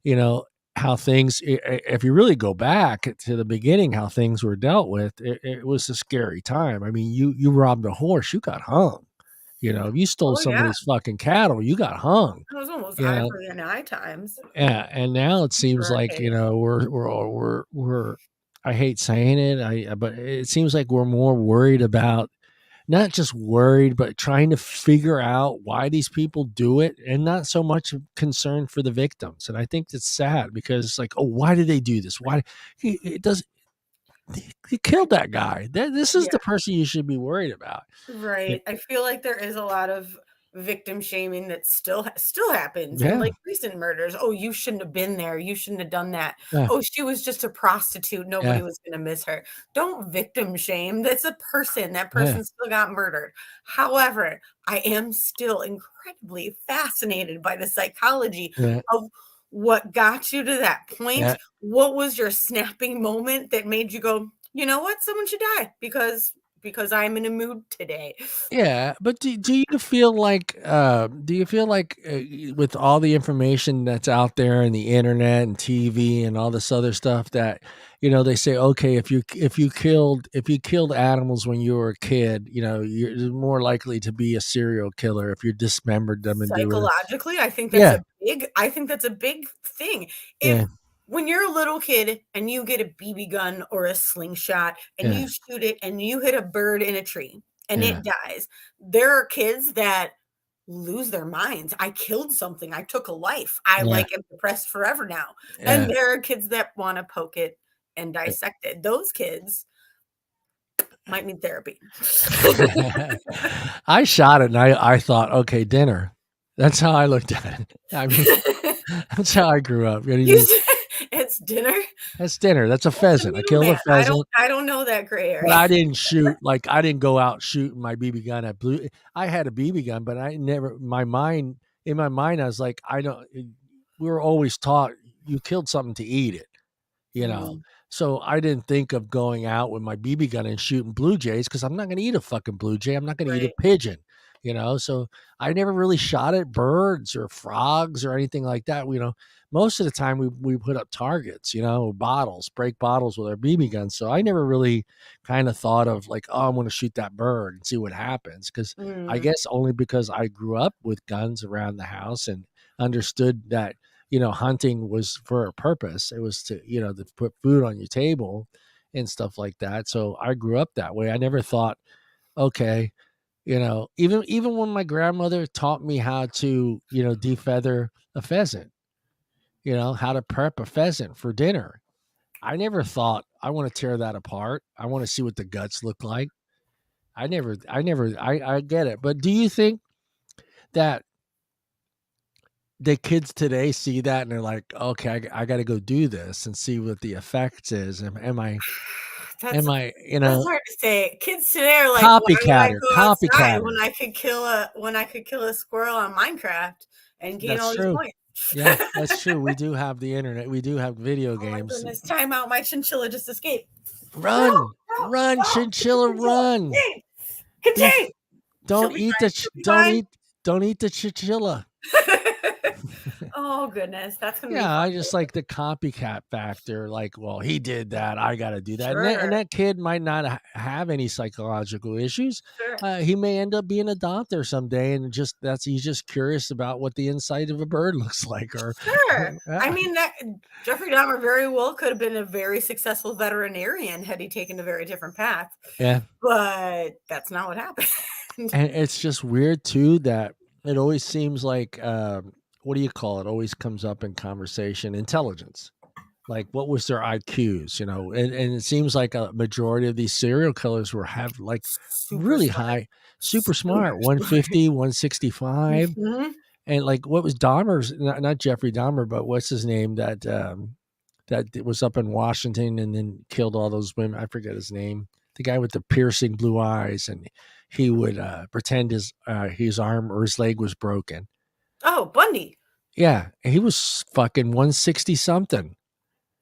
you know, how things, if you really go back to the beginning, how things were dealt with, it was a scary time. I mean, you robbed a horse, you got hung. If you stole Oh yeah. somebody's fucking cattle, you got hung. It was almost You eye know, for the eye times yeah. And now it for seems our like, case. we're I hate saying it, but it seems like we're more worried about, not just worried, but trying to figure out why these people do it and not so much concern for the victims. And I think that's sad because it's like, oh, why did they do this? Why it does he killed that guy. This is Yeah. the person you should be worried about. Yeah. Right. I feel like there is a lot of victim shaming that still happens in, Yeah. like, recent murders. "Oh, you shouldn't have been there. You shouldn't have done that. Yeah. Oh, she was just a prostitute. Yeah. Nobody was gonna miss her." Don't victim shame. That's a person. That Yeah. person still got murdered. However, I am still incredibly fascinated by the psychology Yeah. of what got you to that point. Yeah. What was your snapping moment that made you go, "You know what? Someone should die because I'm in a mood today." Yeah, but do you feel like with all the information that's out there and the internet and TV and all this other stuff that they say, okay, if you killed animals when you were a kid, you're more likely to be a serial killer if you dismembered them and do it. Psychologically, Yeah, I think that's a big thing. If yeah, when you're a little kid and you get a BB gun or a slingshot and yeah, you shoot it and you hit a bird in a tree and yeah, it dies, there are kids that lose their minds. I killed something. I took a life. I yeah, like am depressed forever now. And yeah. there are kids that want to poke it and dissect it. Those kids might need therapy. I shot it and I thought, okay, dinner. That's how I looked at it. I mean, that's how I grew up. You said it's dinner? That's dinner. That's a What's a pheasant. I killed a middleman? pheasant, I don't know that gray but area. I didn't shoot like I didn't go out shooting my BB gun at blue. I had a BB gun, but I never in my mind I was like, I don't we were always taught you killed something to eat it. you know. Mm, So I didn't think of going out with my BB gun and shooting blue jays because I'm not going to eat a fucking blue jay. I'm not going to eat a right. pigeon. So I never really shot at birds or frogs or anything like that. Most of the time we put up targets, bottles, break bottles with our BB guns. So I never really kind of thought of like, oh, I'm going to shoot that bird and see what happens. Because I Mm, guess only because I grew up with guns around the house and understood that hunting was for a purpose. It was to put food on your table and stuff like that. So I grew up that way. I never thought, okay, even when my grandmother taught me how to, defeather a pheasant, how to prep a pheasant for dinner. I never thought I want to tear that apart. I want to see what the guts look like. I get it. But do you think that the kids today see that and they're like, okay, I got to go do this and see what the effects is. that's Am I, that's hard to say. Kids today are like, "Why would I go outside copycatter. when I could kill a squirrel on Minecraft and gain That's all these true. points?" Yeah, that's true. We do have the internet. We do have video Oh my games. goodness, time out, my chinchilla just escaped. No, Run, no, run, no, keep the chinchilla, chinchilla. run. Contain, Be, contain. She'll be fine, she'll be don't fine. eat, don't eat the chinchilla. Oh Oh, goodness. That's gonna be Yeah, fun. I just like the copycat factor. Like, well, he did that. I got to do that. And Sure, that kid might not have any psychological issues. sure, He may end up being a doctor someday, and he's just curious about what the inside of a bird looks like. Or, sure. I yeah, mean, that Jeffrey Dahmer very well could have been a very successful veterinarian had he taken a very different path, yeah. but that's not what happened. And it's just weird too that it always seems like what do you call it? Always comes up in conversation. Intelligence. Like, what was their IQs, and it seems like a majority of these serial killers have like Super really smart. high, super Super smart, smart. 150, 165. Mhm. And like, what was Dahmer's, not Jeffrey Dahmer, but what's his name that was up in Washington and then killed all those women. I forget his name. The guy with the piercing blue eyes, and he would pretend his arm or his leg was broken. Oh, Bundy. Yeah, he was fucking 160 something.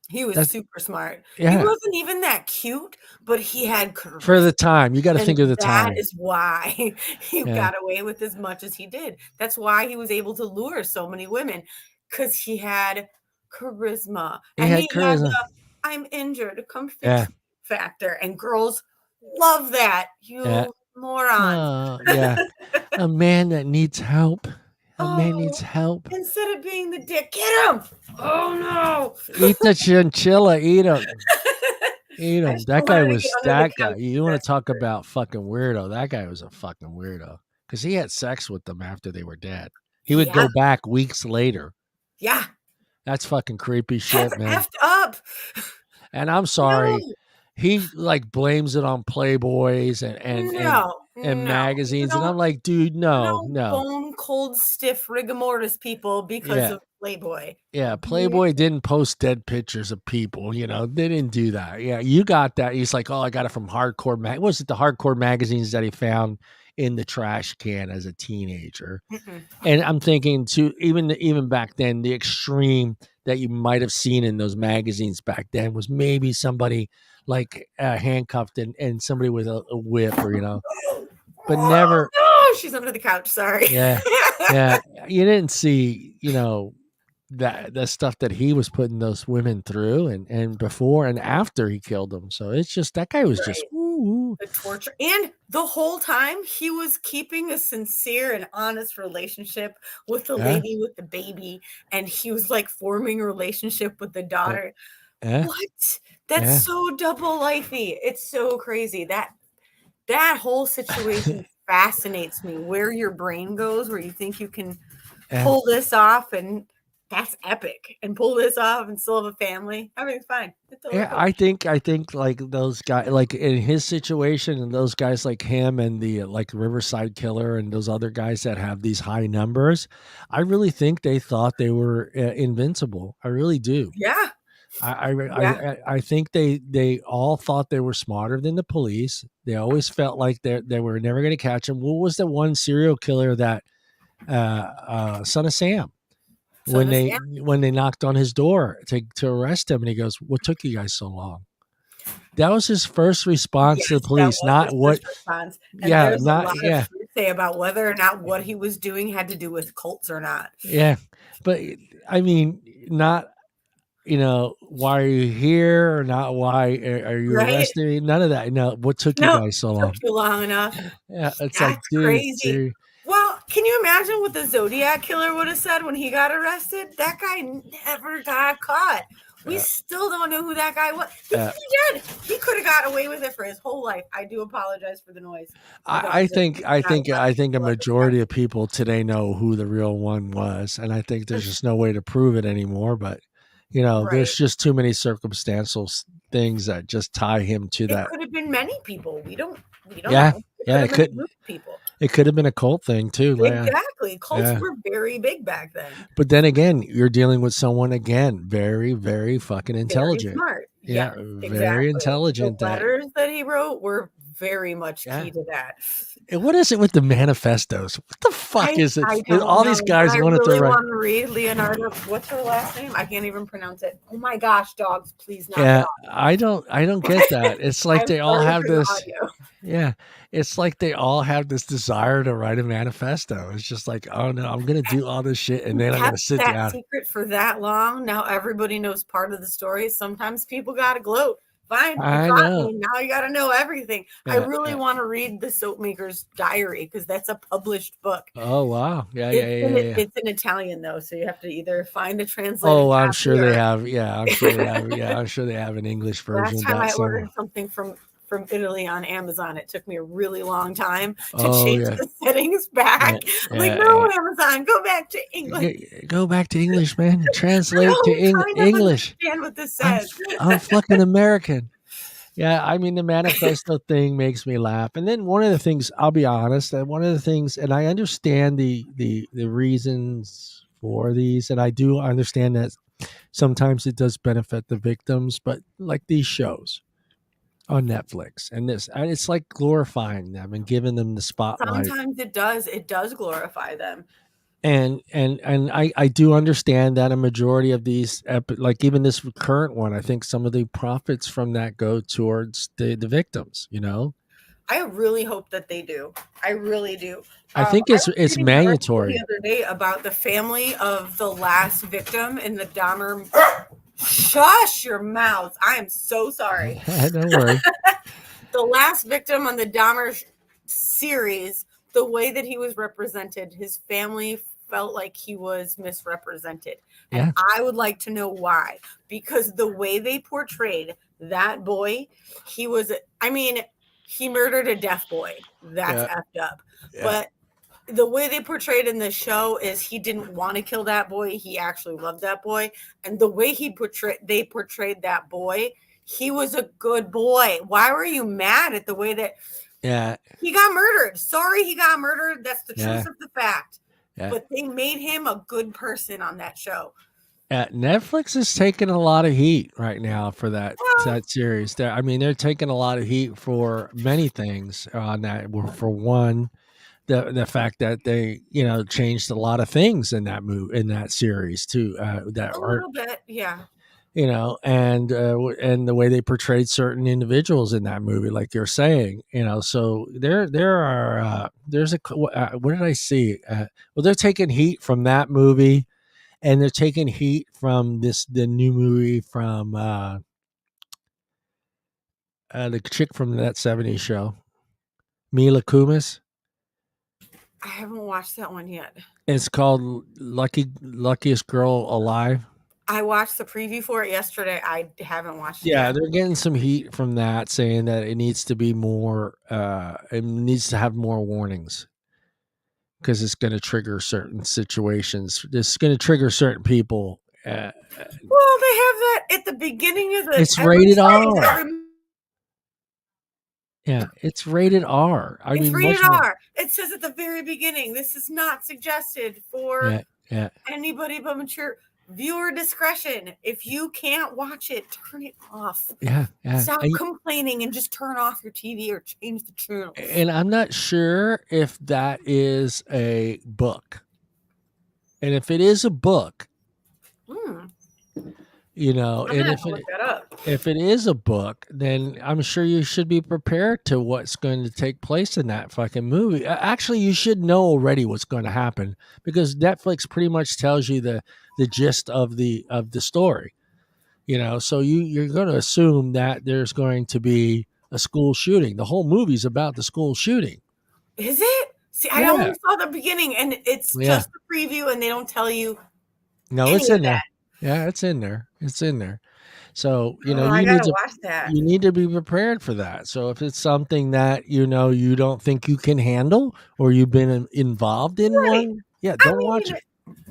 He was That's super smart. He yeah. wasn't even that cute, but he had For charisma, the time, you got to and think of the that time. is why he Yeah, got away with as much as he did. That's why he was able to lure so many women, because he had charisma, he and had he had charisma. the "I'm injured, come Yeah, fix me" factor, and girls love that, yeah, you morons. yeah. A man that needs help. A man needs Oh, help. instead of being the dick, get him! Oh, no. Eat the chinchilla. Eat him. Eat I him. still wanted to get under the That guy. couch and You eat want that to talk sucker. about fucking weirdo? That guy was a fucking weirdo because he had sex with them after they were dead. He would Yeah, go back weeks later. yeah. That's fucking creepy That's shit, man. effed up. And I'm sorry, No, he like blames it on Playboys no, and no. You magazines, and I'm don't like, dude, you no, don't no, bone cold, stiff rigor mortis people because yeah, of Playboy. yeah. You Playboy didn't post dead pictures of people, they didn't do that. Yeah, you got that. He's like, oh, I got it from hardcore was it the hardcore magazines that he found in the trash can as a teenager? mm-mm. And I'm thinking too, even back then, the extreme that you might have seen in those magazines back then was maybe somebody like handcuffed and somebody with a whip, or but never. Oh, she's under the couch, sorry. Yeah, yeah. You didn't see, that the stuff that he was putting those women through, and before and after he killed them. So it's just that guy was just Right. woo. The torture, and the whole time he was keeping a sincere and honest relationship with the Yeah, lady with the baby, and he was, like, forming a relationship with the yeah, daughter. yeah, What? That's yeah. so double lifey. It's so crazy. That whole situation fascinates me, where your brain goes, where you think you can Yeah. pull this off, and that's epic, and pull this off and still have a family. Everything's fine. It's totally Yeah, cool. I think like those guys, like in his situation, and those guys like him and the like Riverside Killer and those other guys that have these high numbers, I really think they thought they were invincible. I really do. Yeah, yeah. I think they all thought they were smarter than the police. They always felt like they were never going to catch him. What was the one serial killer that Son of Sam? So When understand. they knocked on his door to arrest him, and he goes, "What took you guys so long?" That was his first response to the Yes, that police, was not his what. first response, and Yeah, there's a not lot of yeah, hearsay about whether or not what he was doing had to do with cults or not. yeah. But I mean, not why are you here, or not why are you Right? arresting me? None of that. No, what took you No, guys so took long? you long enough. Yeah, it's like, That's dude, crazy. seriously. Well, can you imagine what the Zodiac Killer would have said when he got arrested? That guy never got caught. We Yeah, still don't know who that guy was. He yeah. could be dead. He could have got away with it for his whole life. I do apologize for the noise. The dogs I are think not allowed I to think a go under the couch. majority of people today know who the real one was, and I think there's just no way to prove it anymore. But there's Right. just too many circumstantial things that just tie him to It that. could have been many people. We don't Yeah, know. It could yeah. have been a group of people. It could have been a cult thing too. Yeah, Exactly. Cults yeah. were very big back then. But then again, you're dealing with someone again very, very fucking Very intelligent. smart. Yeah, Yes, very exactly. The intelligent. That letters that he wrote were very much yeah. key to that. And what is it with the manifestos? What the fuck is it I with don't all know, these but guys I wanted to really write? wanna read Leonardo, what's her last name? I can't even pronounce it. Oh my gosh, dogs, please knock it Yeah, off. I don't get that. It's like I'm they all sorry have for the this. audio. Yeah, it's like they all have this desire to write a manifesto. It's just like, oh no, I'm gonna do all this shit, and You then I'm gonna kept sit that down. secret for that long. Now everybody knows part of the story. Sometimes people gotta gloat. Fine, you I caught know. me. Now you gotta know everything. I Yeah, really yeah. want to read the Soap Maker's Diary because that's a published book. Oh wow. Yeah, yeah, It's yeah, in yeah, yeah. it's in Italian though, so you have to either find a translated Oh, I'm copy sure they or have. Yeah, I'm sure they have. Yeah, I'm sure they have an English version last of time that I somewhere. ordered something from Italy on Amazon, it took me a really long time to Oh change yeah, the settings yeah, back. I'm like, yeah, no, yeah. Amazon, go back to English. Go back to English, man. I Translate to only kind of English. understand what this says. I'm fucking American. Yeah, I mean the manifesto thing makes me laugh. And then one of the things, I'll be honest, that one of the things, and I understand the reasons for these, and I do understand that sometimes it does benefit the victims, but like these shows on Netflix and this, and it's like glorifying them and giving them the spotlight. Sometimes it does glorify them. And I do understand that a majority of these like even this current one, I think some of the profits from that go towards the victims, you know. I really hope that they do. I really do. I think I was it's reading an article the mandatory. other day about the family of the last victim in the Dahmer. Shush your mouth. I am so sorry. Don't worry. The last victim on the Dahmer series, the way that he was represented, his family felt like he was misrepresented. And Yeah, I would like to know why. Because the way they portrayed that boy, he was, I mean, he murdered a deaf boy. That's yeah, effed up. yeah, But the way they portrayed in the show is he didn't want to kill that boy. He actually loved that boy. And the way they portrayed that boy, he was a good boy. Why were you mad at the way that yeah, he got murdered? Sorry, he got murdered. That's the yeah, truth of the fact. yeah. But they made him a good person on that show. Netflix is taking a lot of heat right now for Well, that series. I mean, they're taking a lot of heat for many things on that. For one, the fact that they changed a lot of things in that in that series too, that a aren't, little bit, yeah. and the way they portrayed certain individuals in that movie, like you're saying, so there are there's what did I see, well, they're taking heat from that movie, and they're taking heat from the new movie from the chick from that '70s show, Mila Kunis. I haven't watched that one yet. It's called Luckiest Girl Alive. I watched the preview for it yesterday. I haven't watched it Yeah, yet. they're getting some heat from that, saying that it needs to be more. It needs to have more warnings because it's going to trigger certain situations. It's going to trigger certain people. Well, they have that at the beginning of It's every rated series. R. Yeah, it's rated R. I It's mean, rated much more. R. It says at the very beginning, this is not suggested for Yeah, yeah, anybody but mature viewer discretion. If you can't watch it, turn it off. yeah, yeah. Stop complaining and just turn off your TV or change the channel. And I'm not sure if that is a book. And if it is a book, Hmm. I'm and gonna have to look that up. if it is a book, then I'm sure you should be prepared to what's going to take place in that fucking movie. Actually, you should know already what's going to happen because Netflix pretty much tells you the gist of the story. So you're going to assume that there's going to be a school shooting. The whole movie's about the school shooting. Is it? See, I Yeah, only saw the beginning and it's yeah. just the preview and they don't tell you No, any it's of in that. there. Yeah, it's in there. It's in there. So, Oh, I gotta watch that. you need to be prepared for that. So if it's something that you don't think you can handle or you've been involved in Right. one, yeah, I don't watch mean, it.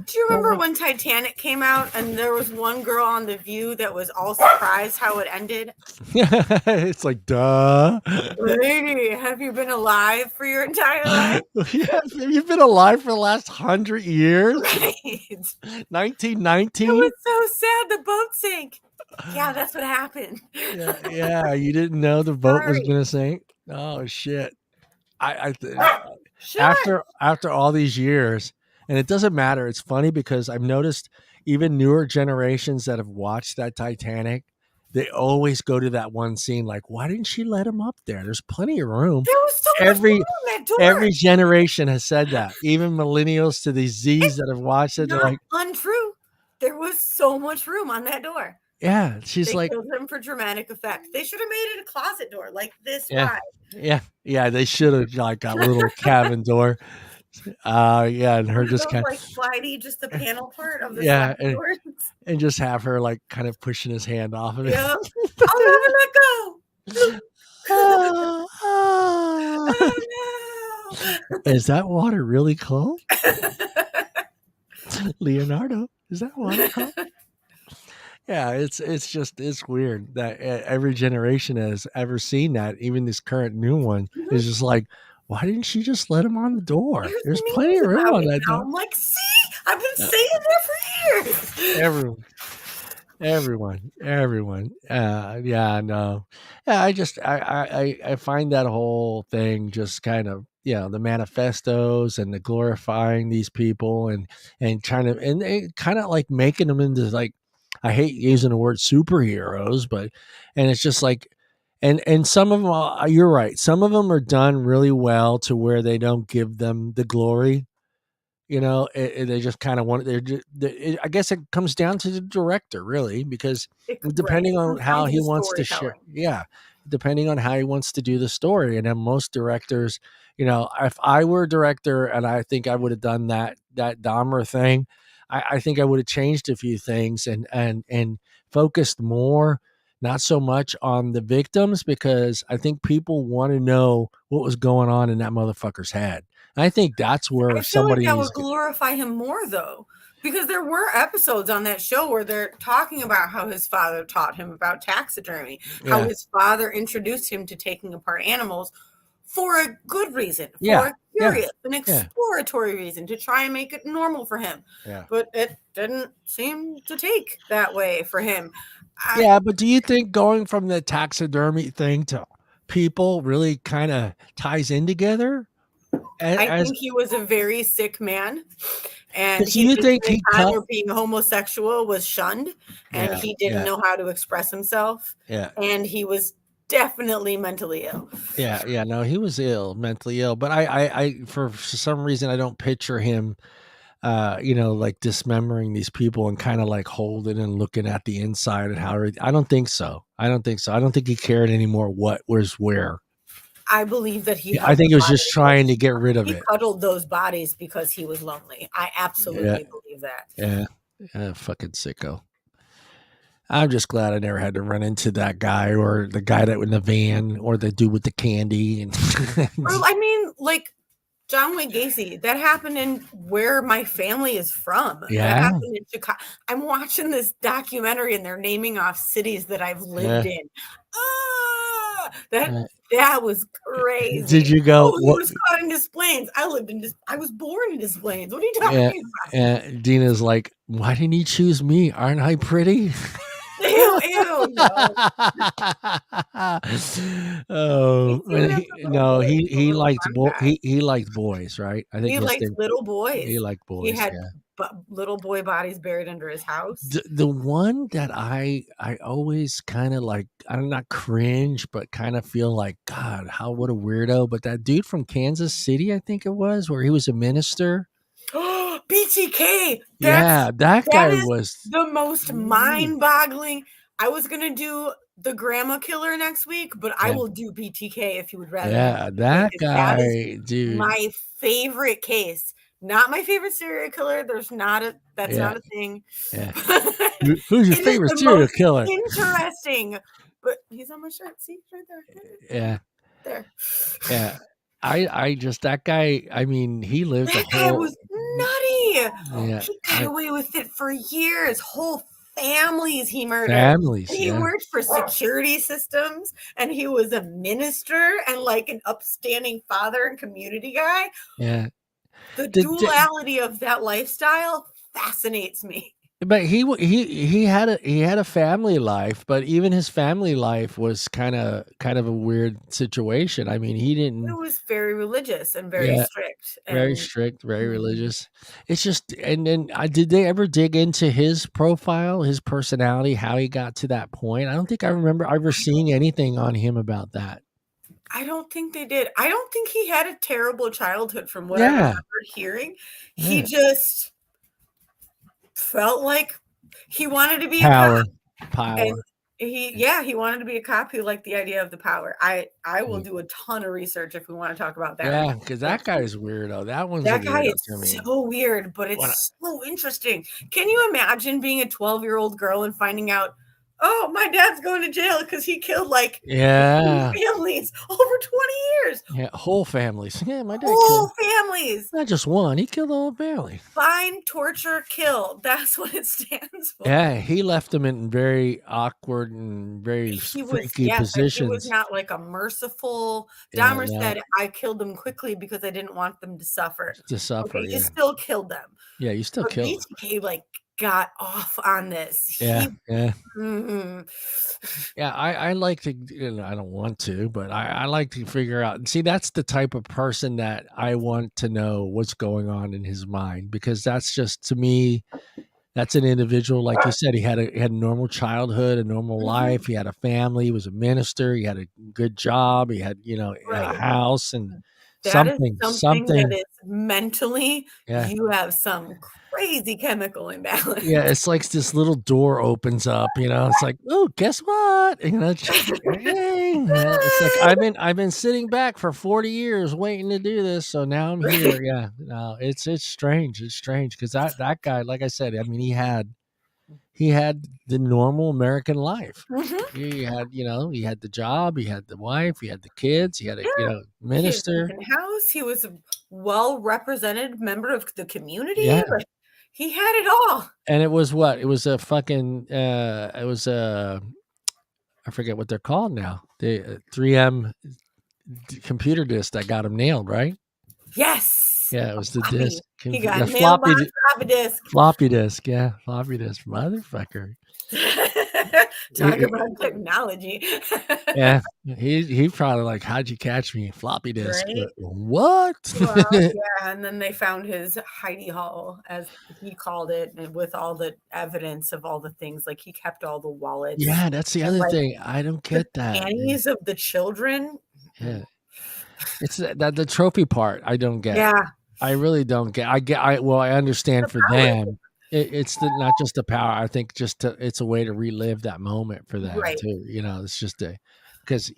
do you Don't remember wa- when Titanic came out and there was one girl on The View that was all surprised how it ended? It's like duh. Lady, have you been alive for your entire life? Yeah, you've been alive for the last 100 years. Right. It 1919. was so sad the boat sank. Yeah, that's what happened. Yeah, yeah. You didn't know the boat was Sorry. gonna sink. Oh shit. I Shut. after all these years, and it doesn't matter. It's funny because I've noticed even newer generations that have watched that Titanic, they always go to that one scene. Like, why didn't she let him up there? There's plenty of room. There was so much room on that door. Every generation has said that. Even millennials to these Z's that have watched it, they're like, untrue. There was so much room on that door. Yeah, she's they like, killed him for dramatic effect. They should have made it a closet door like this yeah, wide. yeah. They should have like got a little cabin door. Yeah, and her just kind of like slidey, just the panel part of the and, doors. And just have her like kind of pushing his hand off of it. Yep. I'll never let go. Oh no! Is that water really cold? Leonardo, is that water cold? Yeah, it's weird that every generation has ever seen that. Even this current new one is just like, why didn't she just let him on the door? There's plenty of room on that door. I'm like, see, I've been saying that for years. Everyone. Yeah, no. Yeah, I find that whole thing just kind of, the manifestos and the glorifying these people and trying to and kind of like making them into like, I hate using the word superheroes, but it's just like, and some of them, you're right. Some of them are done really well to where they don't give them the glory. They just kind of want. I guess it comes down to the director, really, because depending on how he wants to share, depending on how he wants to do the story. And then most directors, if I were a director, and I think I would have done that Dahmer thing, I think I would have changed a few things and focused more, not so much on the victims, because I think people want to know what was going on in that motherfucker's head. I think that's where I feel like that would glorify him more, though, because there were episodes on that show where they're talking about how his father taught him about taxidermy, how his father introduced him to taking apart animals for a good reason, for a curious, an exploratory reason, to try and make it normal for him. But it didn't seem to take that way for him. But do you think going from the taxidermy thing to people really kind of ties in together? I think he was a very sick man, and you think he where being homosexual was shunned, and he didn't know how to express himself. And he was definitely mentally ill. No, he was mentally ill. But I for some reason I don't picture him, like dismembering these people and kind of like holding and looking at the inside and how. I don't think so. I don't think he cared anymore what was where. I believe that he. I think he was just trying to get rid of it. He cuddled those bodies because he was lonely. I absolutely believe that. Yeah, fucking sicko. I'm just glad I never had to run into that guy or the guy that in the van or the dude with the candy. And I mean, like John Wayne Gacy. That happened in where my family is from. Yeah, that happened in Chicago. I'm watching this documentary and they're naming off cities that I've lived in. That was crazy. Did you go? He was caught in Des Plaines. I was born in Des Plaines. What are you talking about? And Deana's like, why didn't he choose me? Aren't I pretty? Ew, no. Oh, he liked he liked boys, right? I think he liked little boys. He liked boys. He had little boy bodies buried under his house. The one that I always kind of like, I'm not cringe, but kind of feel like, God, what a weirdo. But that dude from Kansas City, I think it was, where he was a minister. BTK. That guy was the most mind-boggling. I was gonna do the grandma killer next week, but I will do BTK if you would rather. Yeah, that guy, dude. My favorite case. Not my favorite serial killer. That's not a thing. Yeah. Who's your favorite serial killer? Interesting. But he's on my shirt. See, right there. Yeah. There. Yeah. I just, that guy, I mean, he lived that guy was nutty. Yeah. He got away with it for years. Whole families he murdered. He worked for security systems, and he was a minister and like an upstanding father and community guy. Yeah. The duality of that lifestyle fascinates me. But he had a family life, but even his family life was kind of a weird situation. I mean, he It didn't. was very religious and very Yeah, strict, very and strict, very mhm. religious. It's just, and then did they ever dig into his profile, his personality, how he got to that point? I don't think I remember ever seeing anything on him about that. I don't think they did. I don't think he had a terrible childhood from what I Yeah, remember hearing. He yeah. just felt like he wanted to be a cop, Power, and power. he wanted to be a cop who liked the idea of the power. I will Yeah, do a ton of research if we wanna talk about that yeah, one, because but that guy's weirdo. That one's a that guy weirdo is to me. so weird, but When I it's so interesting. Can you imagine being a 12-year-old girl and finding out, "Oh, my dad's going to jail because he killed, like, 3 Yeah, families over 20 years, yeah, whole families. Yeah, my dad whole killed families." not just one, he killed the whole family. Find, torture, kill. That's what it stands for. Yeah, he left them in very awkward and very He was freaky yes, and he was positions. not like a merciful Yeah, Dahmer no, said, "I killed them quickly because I didn't want them to suffer." to suffer, Okay, you yeah. still killed them, Yeah, you still but kill them. BTK, like, got off on this. Yeah, yeah. Mhm. Yeah, I like to, I don't want to, but I like to figure out and see, that's the type of person that I want to know what's going on in his mind, because that's just, to me, that's an individual, like you said, he had a normal childhood, a normal Mhm. life, he had a family, he was a minister, he had a good job, he had, a Right. house and That is something that something. is mentally, Yeah. you have some crazy chemical Yeah, imbalance. it's like this little door opens up, it's like, "Oh, guess what?" "Hey," it's like, "I've been sitting back for 40 years waiting to do this, so now I'm here." Yeah, no, it's strange, it's strange because that guy, like I said, I mean, he had the normal American life. Mhm. He had the job, he had the wife, he had the kids, he had a, Yeah. He had a minister. decent house, he was a well-represented member of the community, Yeah, like, he had it all. and it was what? It was a fucking, it was a I forget what they're called now. The 3M computer disk that got him nailed, right? Yes, Yeah, it a was the floppy. disk, He the got nailed by a floppy disk. floppy disk, yeah, floppy disk, motherfucker. Talk He about technology. yeah, he probably like, "How'd you catch me? Floppy disk." Right? What? Well, yeah, and then they found his hidey hole, as he called it, and with all the evidence of all the things, like, he kept all the wallets Yeah, that's the and, other like, thing. I don't the get that. panties of the children. Yeah, it's that the trophy part I don't get. Yeah, I really don't get. I understand the for power. them. It's not just the power. I think just it's a way to relive that moment for them Right. too. It's just because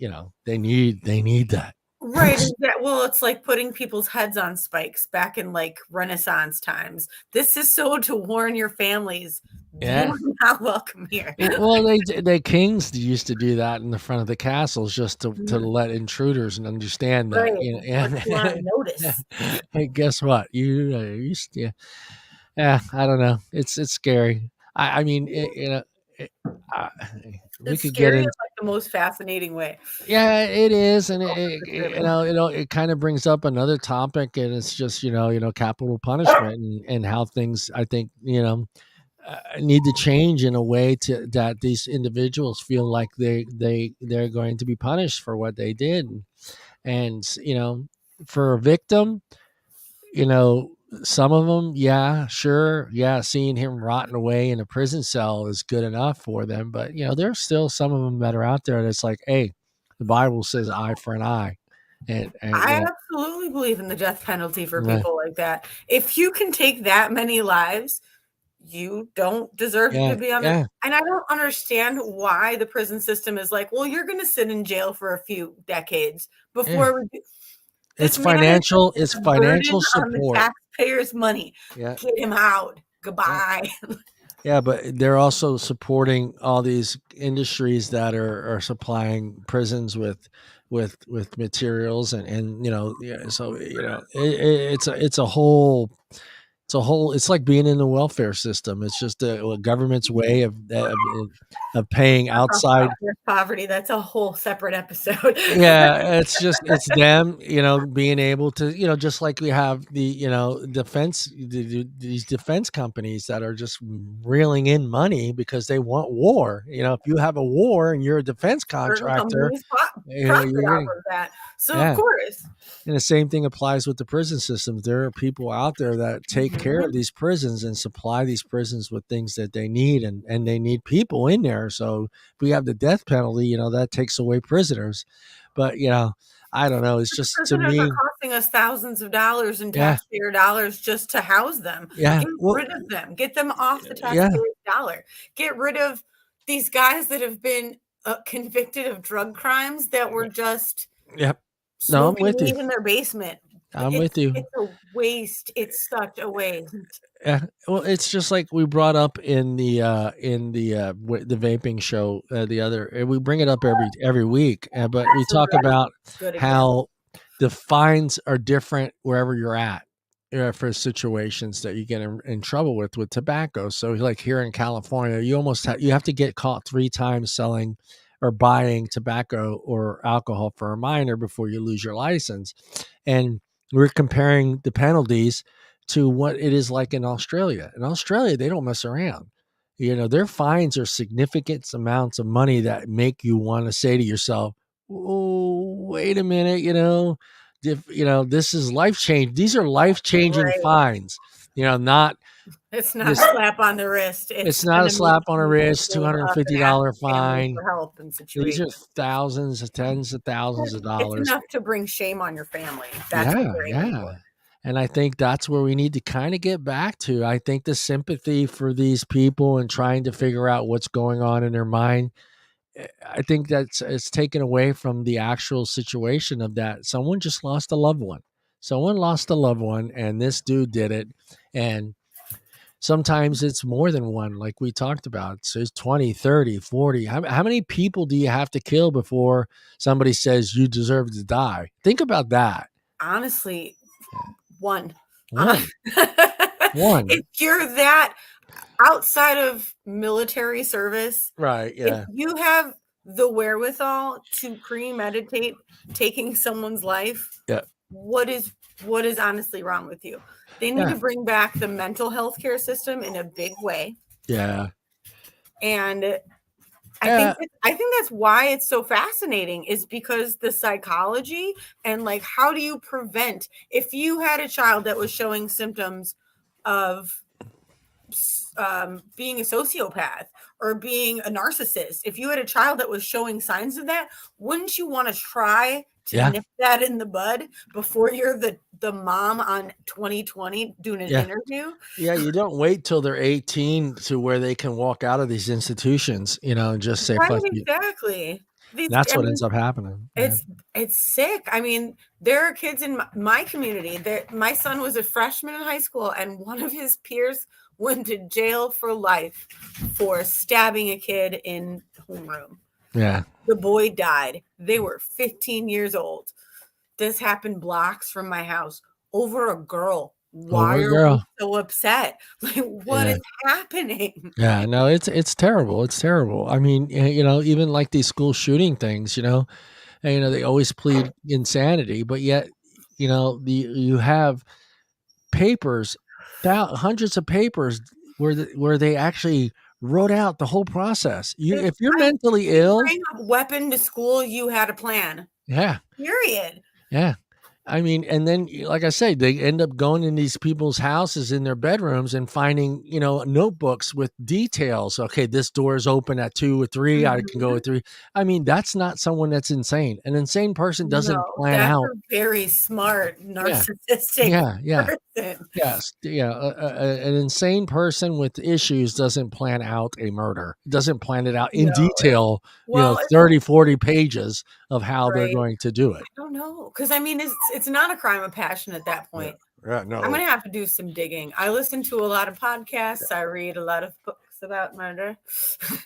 they need that. Right, well, it's like putting people's heads on spikes back in, like, Renaissance times. This is so to warn your families, you Yeah. are not welcome here. Well, they kings used to do that in the front of the castles just to Mhm. let intruders and understand that, Right, put you on notice. hey, guess what? Yeah. Yeah, I don't know. It's scary. I mean, it, uh, we It's could get scary in, in. like, the most fascinating way. Yeah, it is, and Oh, it, it's it you really know, you know, it kind of brings up another topic, and it's just capital punishment and how things, I think, need to change in a way to that these individuals feel like they're going to be punished for what they did, and for a victim, you know, some of them, yeah, sure, yeah, seeing him rotting away in a prison cell is good enough for them, but there's still some of them that are out there that's like, hey, the Bible says eye for an eye, and I absolutely believe in the death penalty for yeah, people like that. If you can take that many lives, you don't deserve yeah, to be on the yeah, and I don't understand why the prison system is like, "Well, you're gonna sit in jail for a few decades yeah. before we do." It's This man is financial. just It's a burden financial on the support. taxpayers' money. Yeah, Get him out. yeah. Goodbye. Yeah, but they're also supporting all these industries that are supplying prisons with materials and yeah, so it's a whole It's like being in the welfare system. It's just a government's way of paying outside. Poverty. That's a whole separate episode. Yeah, it's them, being able to, just like we have the, these defense companies that are just reeling in money because they want war. If you have a war and you're a defense Certain contractor, companies you're profit off getting, of that. So of yeah. course. And the same thing applies with the prison systems. There are people out there that take care of these prisons and supply these prisons with things that they need, and they need people in there. So if we have the death penalty, that takes away prisoners. But I don't know. It's just, to Prisoners are me, costing us thousands of dollars in yeah, taxpayer dollars just to house them. yeah, Get well, rid of them. Get them off the yeah, taxpayer's dollar. Get rid of these guys that have been convicted of drug crimes that were just yep. No, I'm smoking with you. weed in their basement. I'm with you. It's a waste. It's such a waste. Yeah, well, it's just like we brought up in the the vaping show, the other. We bring it up every week, but we talk about Good how the fines are different wherever you're at, for situations that you get in trouble with tobacco. So, like here in California, you have to get caught 3 times selling or buying tobacco or alcohol for a minor before you lose your license, and we're comparing the penalties to what it is like in Australia. In Australia, they don't mess around. Their fines are significant amounts of money that make you want to say to yourself, "Oh, wait a minute, this is life change. These are life-changing fines." Not It's not a slap on the wrist. It's not a slap on the wrist, $250 fine. For help and These are situations. thousands, tens of thousands of It's dollars. enough to bring shame on your family. That's what they're aiming for. And I think that's where we need to kind of get back to. I think the sympathy for these people and trying to figure out what's going on in their mind, I think it's taken away from the actual situation of that. Someone just lost a loved one. Someone lost a loved one, and this dude did it. And sometimes it's more than one, like we talked about. So it's 20, 30, 40. How many people do you have to kill before somebody says you deserve to die? Think about that. Honestly, one. One. If you're that outside of military service, right? Yeah. If you have the wherewithal to premeditate taking someone's life, yeah. What is honestly wrong with you? They need to bring back the mental health care system in a big way. Yeah. And I think that's why it's so fascinating, is because the psychology and like, how do you prevent, if you had a child that was showing symptoms of being a sociopath or being a narcissist, if you had a child that was showing signs of that, wouldn't you want to try to nip that in the bud before you're the mom on 2020 doing an interview? Yeah, you don't wait till they're 18 to where they can walk out of these institutions, and just say, right, fuck you. Exactly. That's what ends up happening. It's sick. I mean, there are kids in my community. My son was a freshman in high school, and one of his peers went to jail for life for stabbing a kid in homeroom. Yeah. The boy died. They were 15 years old. This happened blocks from my house over a girl. Why are we so upset? Like, what is happening? Yeah, no, it's terrible. It's terrible. I mean, even like these school shooting things, and, they always plead insanity, but yet, you have papers, hundreds of papers where they actually wrote out the whole process. If you're mentally ill, bring a weapon to school, you had a plan. Yeah. Period. Yeah. I mean, and then, like I say, they end up going in these people's houses in their bedrooms and finding, notebooks with details. Okay, this door is open at 2 or 3. I can go at 3. I mean, that's not someone that's insane. An insane person doesn't plan out. A very smart, narcissistic person. Yes. Yeah. An insane person with issues doesn't plan out a murder. Doesn't plan it out in detail, 30, 40 pages of how they're going to do it. I don't know. Because, I mean, it's not a crime of passion at that point. Yeah, no. I'm going to have to do some digging. I listen to a lot of podcasts. I read a lot of books about murder.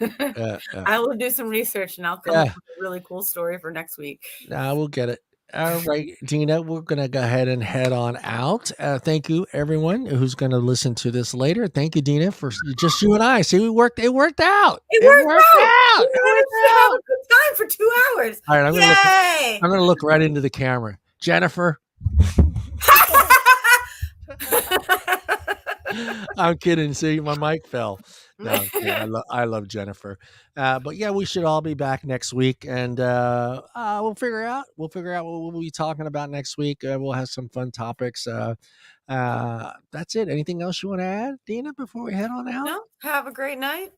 I will do some research, and I'll come up with a really cool story for next week. We'll get it. All right, Deana, we're going to go ahead and head on out. Thank you, everyone who's going to listen to this later. Thank you, Deana, for just you and I. See, it worked out. It It worked worked out. out. We It managed to worked have out. a good time for 2 hours. All right, Yay! I'm going to look right into the camera. Jennifer. I'm kidding. See, my mic fell. No, I'm kidding. I love Jennifer. But yeah, we should all be back next week, and we'll figure out what we'll be talking about next week. We'll have some fun topics. That's it. Anything else you want to add, Deana, before we head on out? No, have a great night.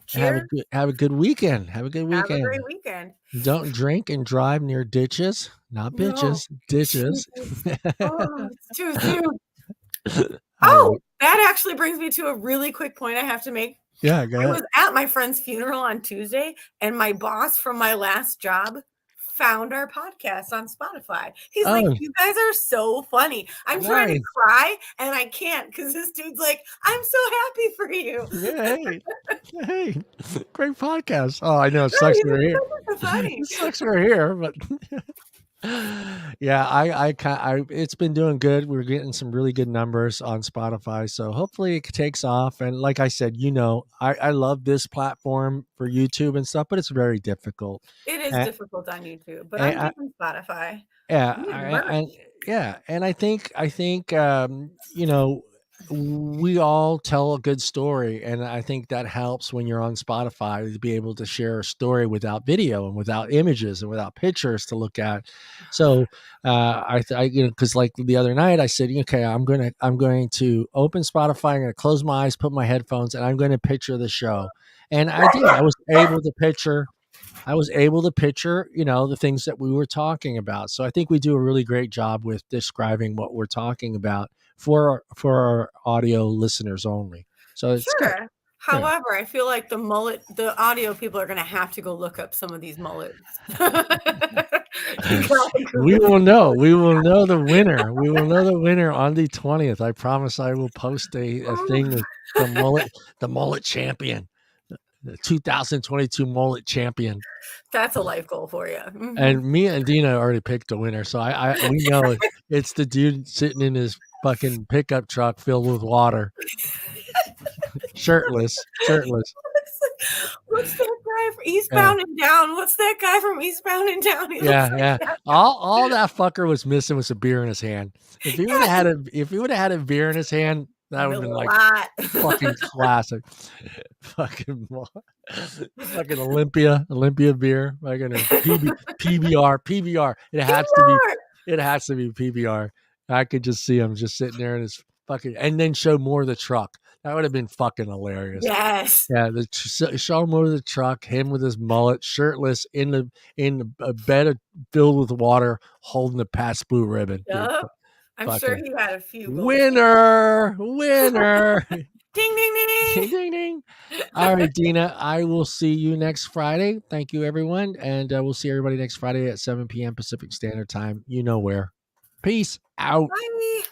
Cheers. Have a good weekend. Have a good Have a weekend. great weekend. Don't drink and drive near ditches, not No. bitches, ditches. Oh, it's too soon. All right. That actually brings me to a really quick point I have to make. Yeah, go I ahead. was at my friend's funeral on Tuesday, and my boss from my last job found our podcast on Spotify. He's like, "You guys are so funny." I'm trying to cry, and I can't because this dude's like, "I'm so happy for you." Hey, great podcast. Oh, I know it sucks we're here. It sucks we're here, but yeah, it's been doing good. We're getting some really good numbers on Spotify, so hopefully it takes off. And like I said, I love this platform for YouTube and stuff, but it's very difficult. It is difficult on YouTube, but I'm keeping Spotify. And I think we all tell a good story, and I think that helps when you're on Spotify to be able to share a story without video and without images and without pictures to look at. So because like the other night I said, okay, I'm going to open Spotify, I'm going to close my eyes, put my headphones, and I'm going to picture the show. And I did. I was able to picture the things that we were talking about. So I think we do a really great job with describing what we're talking about for our audio listeners only. So it's good. However, I feel like the audio people are going to have to go look up some of these mullets. We will know the winner. We will know the winner on the 20th. I promise I will post a thing with the mullet champion. The 2022 mullet champion. That's a life goal for you. Mm-hmm. And me and Deana already picked a winner, so we know it's the dude sitting in his fucking pickup truck filled with water, shirtless. What's that guy from Eastbound and Down? What's that guy from Eastbound and Down? Yeah. All that fucker was missing was a beer in his hand. If he would have had a beer in his hand, that would have been like fucking classic. Fucking Olympia beer. Fucking PBR. It has to be PBR. I could just see him just sitting there in his fucking, and then show more of the truck. That would have been fucking hilarious. Yes. Yeah, show more of the truck, him with his mullet, shirtless in a bed filled with water, holding the Pabst Blue Ribbon. Yep. I'm sure he had a few goals. Winner. Ding, ding, ding. Ding, ding. All right, Deana, I will see you next Friday. Thank you, everyone. And we'll see everybody next Friday at 7 p.m. Pacific Standard Time. You know where. Peace out. Bye.